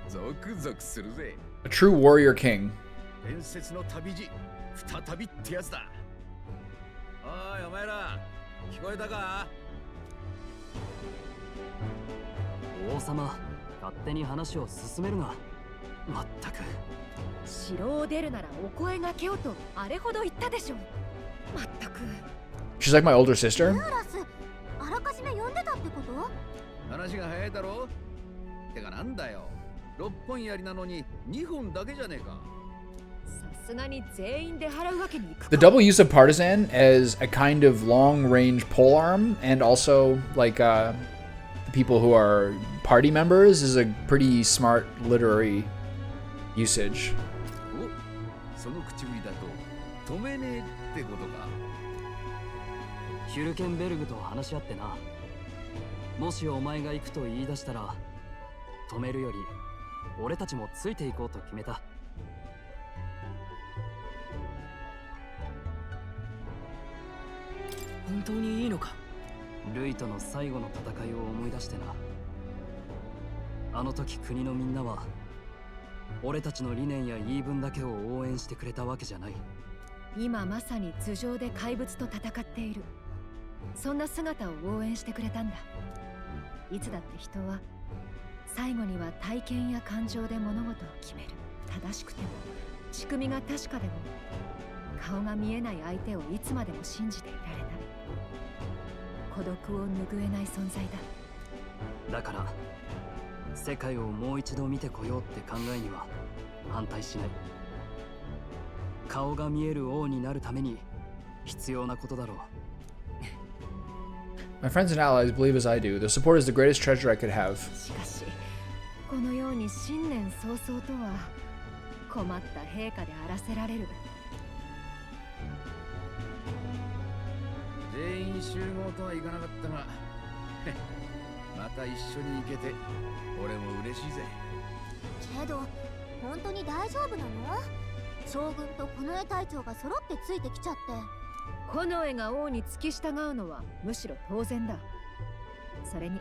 ゾクゾクするぜ。 A true warrior king. 伝説の旅路再びってやつだ。おいお前ら聞こえたか？王様、勝手に話を進めるな。まったく。城を出るならお声がけよとあれほど言ったでしょ。まったく。 She's like my older sister. ユーラス、あらかじめ呼んでたってこと？話が早いだろ。てかなんだよ。6本槍なのに2本だけじゃねえか。さすがに全員で払うわけにいくか。 The double use of partisan as a kind of long-range polearm, and also like the people who are party members, is a pretty smart literary usage. お、その口ぶりだと止めねえってことか。ヒュルケンベルグと話し合ってな。もしお前が行くと言い出したら、止めるより俺たちもついていこうと決めた。本当にいいのか？ルイとの最後の戦いを思い出してな。あの時国のみんなは俺たちの理念や言い分だけを応援してくれたわけじゃない。今まさに頭上で怪物と戦っている。そんな姿を応援してくれたんだ。いつだって人は最後には体験や感情で物事を決める。正しくても仕組みが確かでも顔が見えない相手をいつまでも信じていられない。孤独を拭えない存在だ。だから世界をもう一度見てこようって考えには反対しない。顔が見える王になるために必要なことだろう。My friends and allies believe as I do. Their support is the greatest treasure I could have. しかしこのように新年早々とは困った陛下であらせられる。全員集合とはいかなかったがまた一緒に行けて俺も嬉しいぜ。けど本当に大丈夫なの？将軍と近衛隊長が揃ってついてきちゃって。近衛が王に付き従うのはむしろ当然だ。それに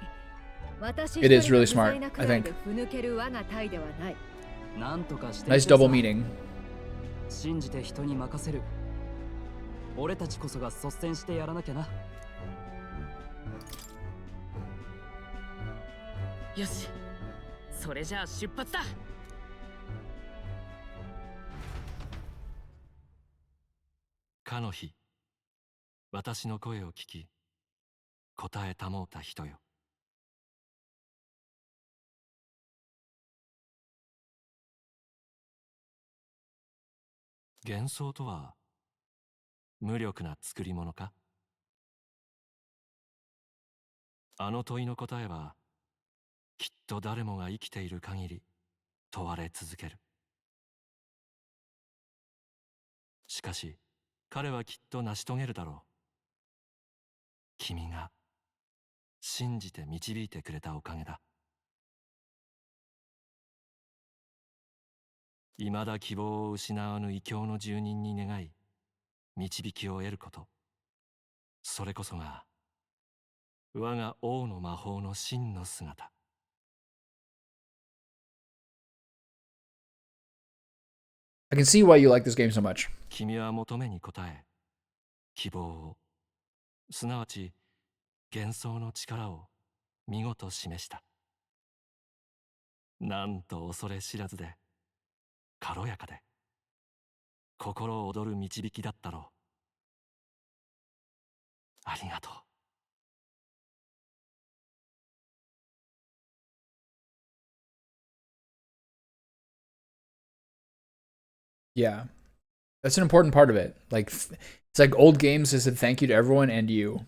私一 It is 人 really が smart, 無罪なく I らい think. でふぬける我が隊ではない。なんとかしてい Nice けるさ。 double meaning. 信じて人に任せる。俺たちこそが率先してやらなきゃな。よし、それじゃあ出発だ。かの日、私の声を聞き、答えたもうた人よ。幻想とは無力な作り物か？あの問いの答えはきっと誰もが生きている限り問われ続ける。しかし彼はきっと成し遂げるだろう。君が信じて導いてくれたおかげだ。未だ希望を失わぬ異教の住人に願い導きを得ること、それこそが我が王の魔法の真の姿。I can see why you like this game so much. 君は求めに応え、希望を、すなわち幻想の力を見事示した。なんと恐れ知らずで軽やかで心躍る導きだったろう。ありがとう。Yeah. That's an important part of it. Like, it's like old games that said thank you to everyone and you.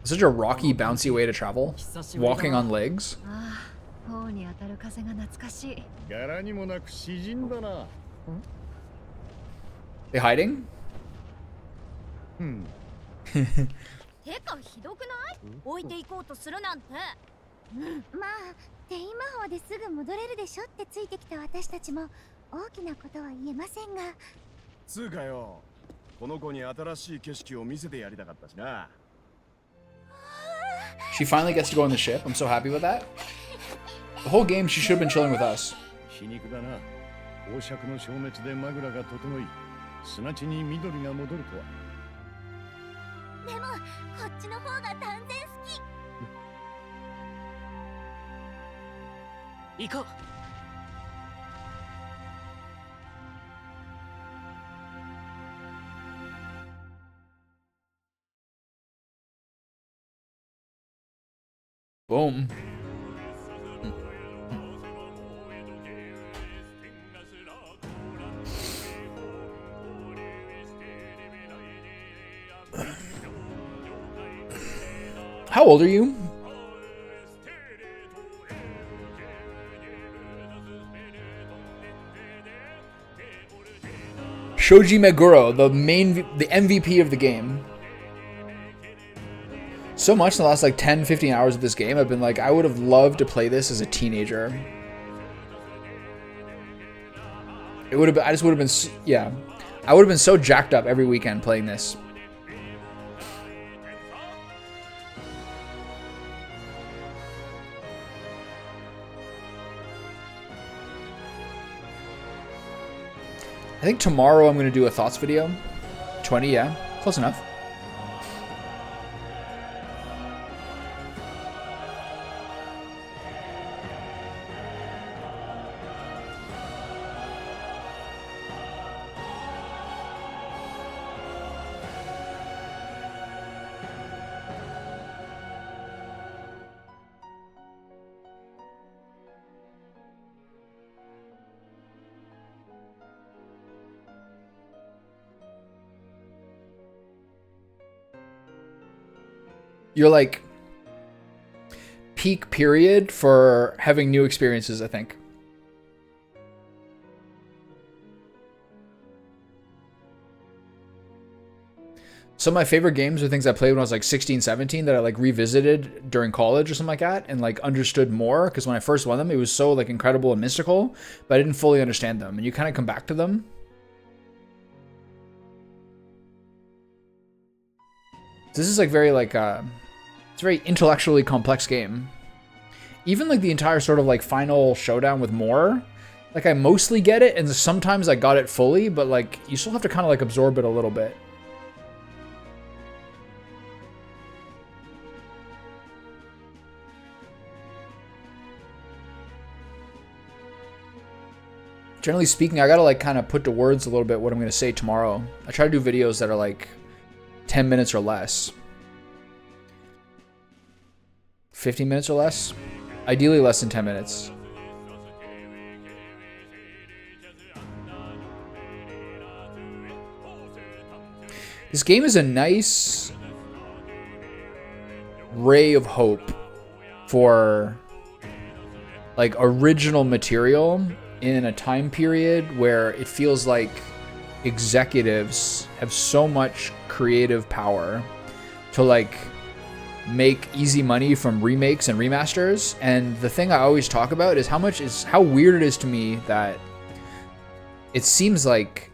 Such a rocky, bouncy way to travel. Walking on legs. ああ、王に当たる風が懐かしい。柄にもなく詩人だな。They hiding? てかひどくない？置いていこうとするなんて。まあ転移魔法ですぐ戻れるでしょってついてきた私たちも大きなことは言えませんが。つうかよ、この子に新しい景色を見せてやりたかったしな。She finally gets to go on the ship. I'm so happy with that. The whole game, she should have been chilling with us. 皮肉だな。王爵の消滅でマグラが整い、砂地に緑が戻るとは。でもこっちの方が断然好き。行こう。Boom. How old are you? Shoji Meguro, the MVP of the game. So much in the last like 10, 15 hours of this game, I've been like, I would have loved to play this as a teenager. It would have been, I just would have been, yeah. I would have been so jacked up every weekend playing this. I think tomorrow I'm going to do a thoughts video. 20, yeah. Close enough. You're like peak period for having new experiences, I think. Some of my favorite games are things I played when I was like 16, 17 that I like revisited during college or something like that and like understood more, because when I first won them, it was so like incredible and mystical, but I didn't fully understand them, and you kind of come back to them. This is like very like it's a very intellectually complex game. Even like the entire sort of like final showdown with Moore, like I mostly get it, and sometimes I got it fully, but like you still have to kind of like absorb it a little bit. Generally speaking, I gotta like kind of put to words a little bit what I'm gonna say tomorrow. I try to do videos that are like 10 minutes or less. 15 minutes or less? Ideally less than 10 minutes. This game is a nice ray of hope for like original material in a time period where it feels like executives have so much creative power to like make easy money from remakes and remasters. And the thing I always talk about is how weird it is to me that it seems like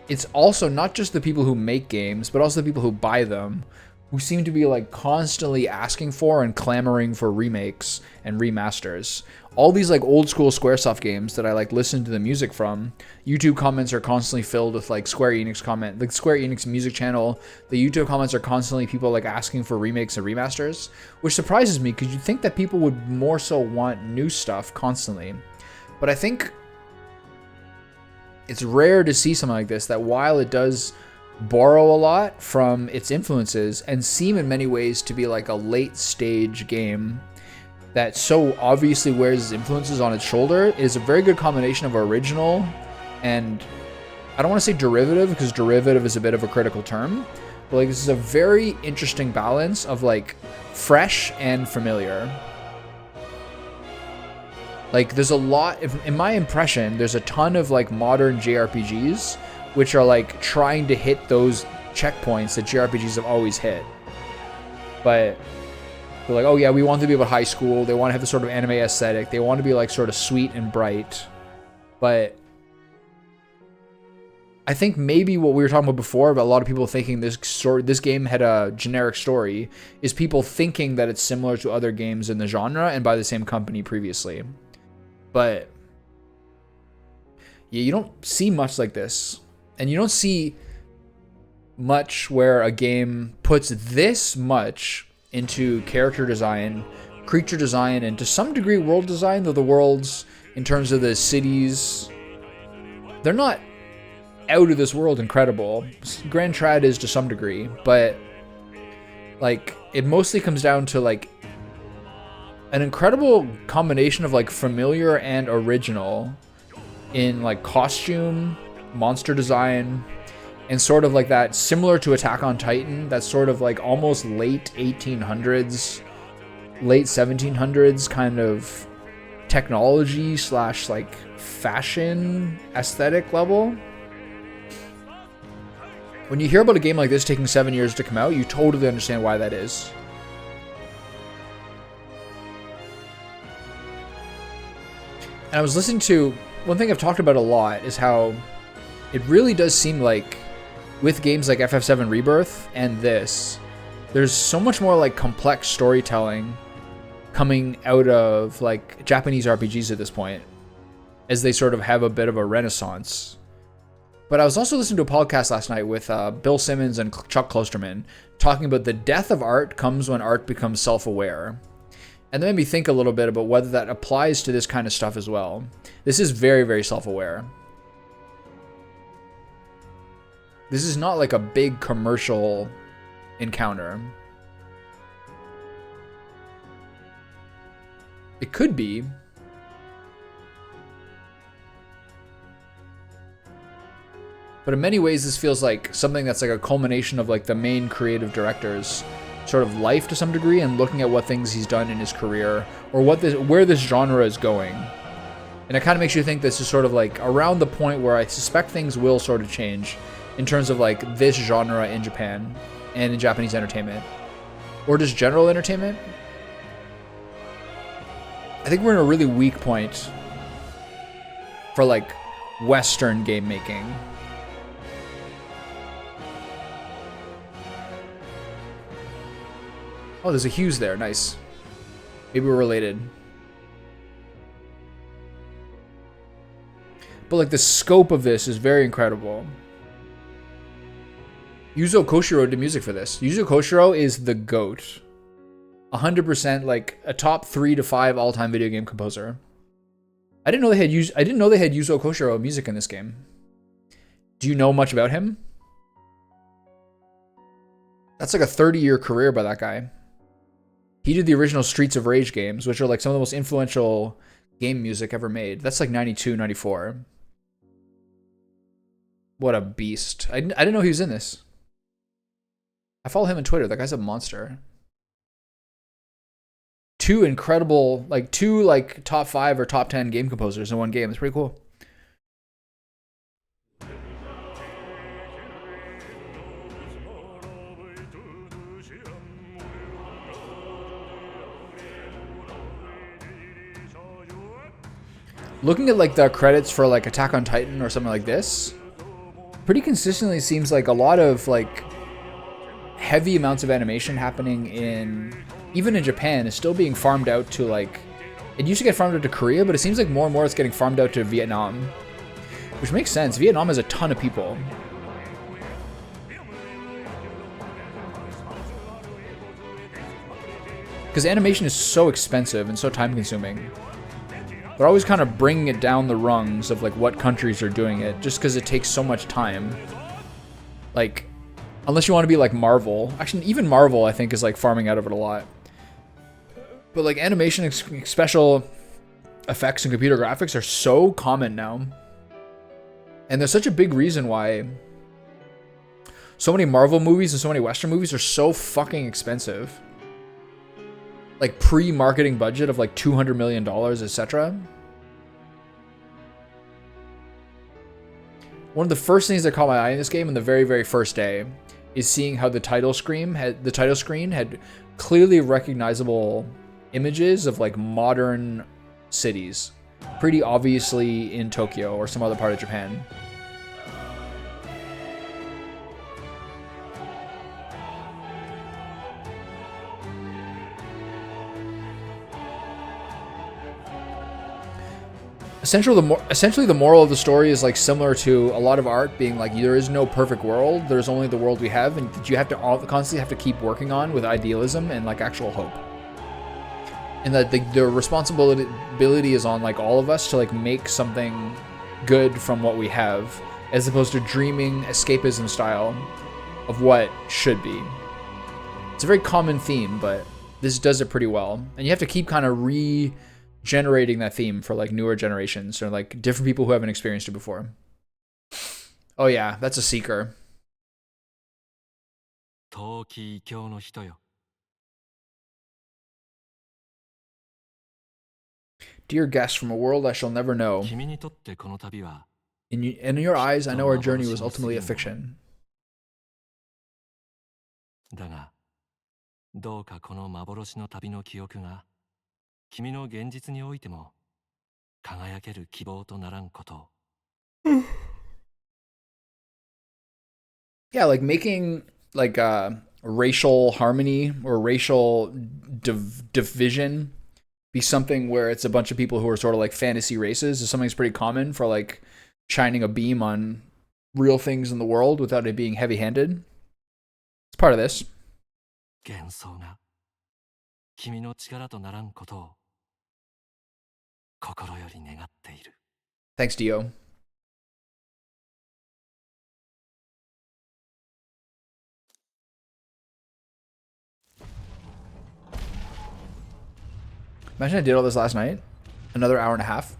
it's also not just the people who make games, but also the people who buy them, who seem to be like constantly asking for and clamoring for remakes and remasters. All these like old school Squaresoft games that I like listen to the music from, YouTube comments are constantly filled with like Square Enix comment, the Square Enix music channel. The YouTube comments are constantly people like asking for remakes and remasters, which surprises me because you'd think that people would more so want new stuff constantly. But I think it's rare to see something like this, that while it does borrow a lot from its influences and seem in many ways to be like a late stage game that so obviously wears its influences on its shoulder, is a very good combination of original and, I don't want to say derivative because derivative is a bit of a critical term, but like this is a very interesting balance of like fresh and familiar. Like there's a lot, in my impression, there's a ton of like modern JRPGs which are like trying to hit those checkpoints that JRPGs have always hit. But they're like, oh yeah, we want to be about high school. They want to have the sort of anime aesthetic. They want to be like sort of sweet and bright. But I think maybe what we were talking about before, about a lot of people thinking this game had a generic story, is people thinking that it's similar to other games in the genre and by the same company previously. But yeah, you don't see much like this. And you don't see much where a game puts this much into character design, creature design, and to some degree world design, though the worlds, in terms of the cities, they're not out of this world incredible. Grand Trad is to some degree, but like it mostly comes down to like an incredible combination of like familiar and original in like costume, monster design, and sort of like that similar to Attack on Titan, that's sort of like almost late 1800s, late 1700s kind of technology slash like fashion aesthetic level. When you hear about a game like this taking 7 years to come out, you totally understand why that is. And I was listening to, one thing I've talked about a lot is how it really does seem like with games like FF7 Rebirth and this, there's so much more like complex storytelling coming out of like Japanese RPGs at this point, as they sort of have a bit of a renaissance. But I was also listening to a podcast last night with Bill Simmons and Chuck Klosterman talking about the death of art comes when art becomes self-aware. And that made me think a little bit about whether that applies to this kind of stuff as well. This is very, very self-aware. This is not like a big commercial encounter. It could be. But in many ways, this feels like something that's like a culmination of like the main creative director's sort of life to some degree, and looking at what things he's done in his career, or where this genre is going. And it kind of makes you think this is sort of like around the point where I suspect things will sort of change in terms of like this genre in Japan and in Japanese entertainment, or just general entertainment. I think we're in a really weak point for like Western game making. Oh, there's a Hughes there. Nice. Maybe we're related. But like the scope of this is very incredible. Yuzo Koshiro did music for this. Yuzo Koshiro is the GOAT. 100% like a top 3 to 5 all-time video game composer. I didn't know they had Yuzo Koshiro music in this game. Do you know much about him? That's like a 30-year career by that guy. He did the original Streets of Rage games, which are like some of the most influential game music ever made. That's like 92, 94. What a beast. I didn't know he was in this. I follow him on Twitter. That guy's a monster. Two incredible, like two like top 5 or top 10 game composers in one game. It's pretty cool. Looking at like the credits for like Attack on Titan or something like this, pretty consistently seems like a lot of like heavy amounts of animation happening in, even in Japan, is still being farmed out to like, it used to get farmed out to Korea, but it seems like more and more it's getting farmed out to Vietnam, which makes sense. Vietnam has a ton of people. Because animation is so expensive and so time consuming. They're always kind of bringing it down the rungs of like what countries are doing it, just because it takes so much time. Like, unless you want to be like Marvel. Actually, even Marvel I think is like farming out of it a lot. But like animation, special effects and computer graphics are so common now. And there's such a big reason why so many Marvel movies and so many Western movies are so fucking expensive. Like pre-marketing budget of like $200 million, etc. One of the first things that caught my eye in this game on the very, very first day is seeing how the title screen had clearly recognizable images of like modern cities, pretty obviously in Tokyo or some other part of Japan. Essentially, the moral of the story is like similar to a lot of art being like, there is no perfect world. There's only the world we have, and you have to constantly have to keep working on with idealism and like actual hope. And that the responsibility is on like all of us to like make something good from what we have, as opposed to dreaming escapism style of what should be. It's a very common theme, but this does it pretty well. And you have to keep kind of regenerating that theme for like newer generations or like different people who haven't experienced it before. Oh yeah, that's a seeker. Dear guest from a world I shall never know. In your eyes, I know our journey was ultimately a fiction. だが、どうかこの幻の旅の記憶が君の現実においても輝ける希望とならんことを。Yeah, like making like racial harmony or racial division be something where it's a bunch of people who are sort of like fantasy races is something that's pretty common for like shining a beam on real things in the world without it being heavy-handed. It's part of this. 幻想が君の力とならんことを心より願っている。Thanks, Dio. Imagine I did all this last night. Another hour and a half.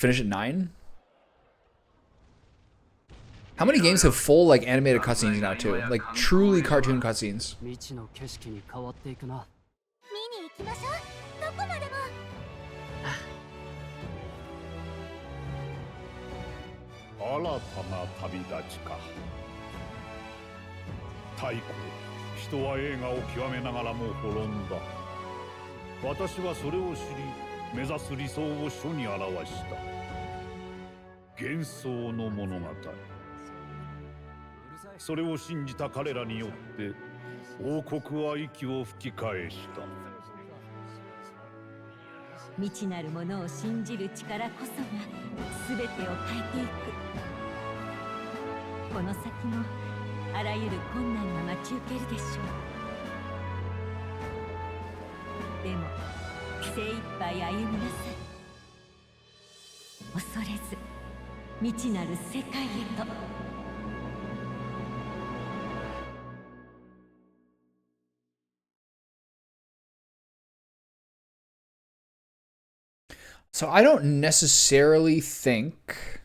Finish at 9. How many games have full like animated cutscenes now too? Like truly cartoon cutscenes. 未知の景色に変わっていくな。見に行きましょう。どこまでも。新たな旅立ちか。太古、人は栄華を極めながらも滅んだ。私はそれを知り、目指す理想を書に表した。幻想の物語。それを信じた彼らによって王国は息を吹き返した。未知なるものを信じる力こそが全てを変えていく。この先もあらゆる困難が待ち受けるでしょう。でも精一杯歩みなさい。恐れず未知なる世界へと。So I don't necessarily think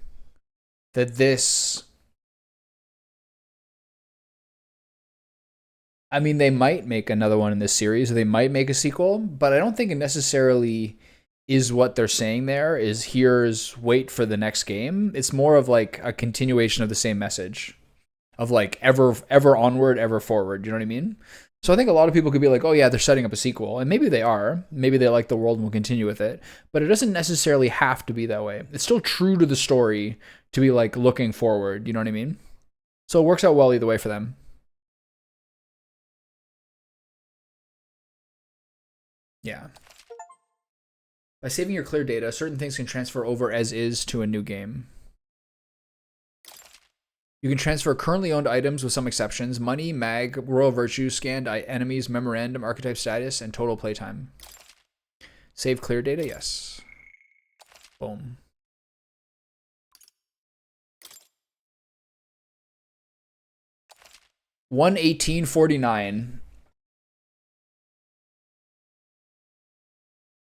that this... I mean, they might make another one in this series, or they might make a sequel, but I don't think it necessarily is what they're saying there, is here's wait for the next game. It's more of like a continuation of the same message. Of like ever onward, ever forward. You know what I mean? So I think a lot of people could be like, oh yeah, they're setting up a sequel. And maybe they are. Maybe they like the world and will continue with it. But it doesn't necessarily have to be that way. It's still true to the story to be like looking forward. You know what I mean? So it works out well either way for them. Yeah. By saving your clear data, certain things can transfer over as is to a new game. You can transfer currently owned items with some exceptions: money, mag, royal virtue, scanned enemies, memorandum, archetype status, and total playtime. Save clear data, yes. Boom. $118.49.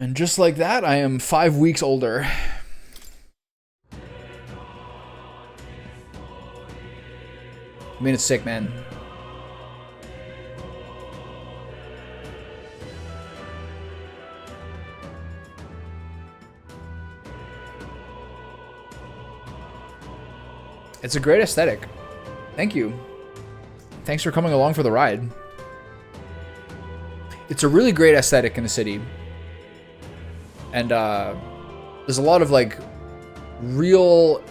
And just like that, I am 5 weeks older. I mean, it's sick, man. It's a great aesthetic. Thank you. Thanks for coming along for the ride. It's a really great aesthetic in the city. And there's a lot of like real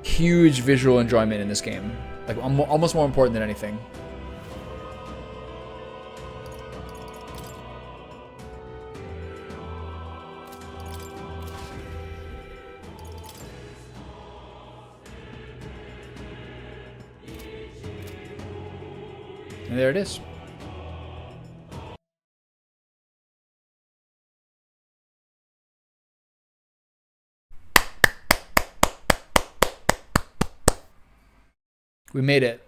huge visual enjoyment in this game. Like almost more important than anything. And there it is. We made it.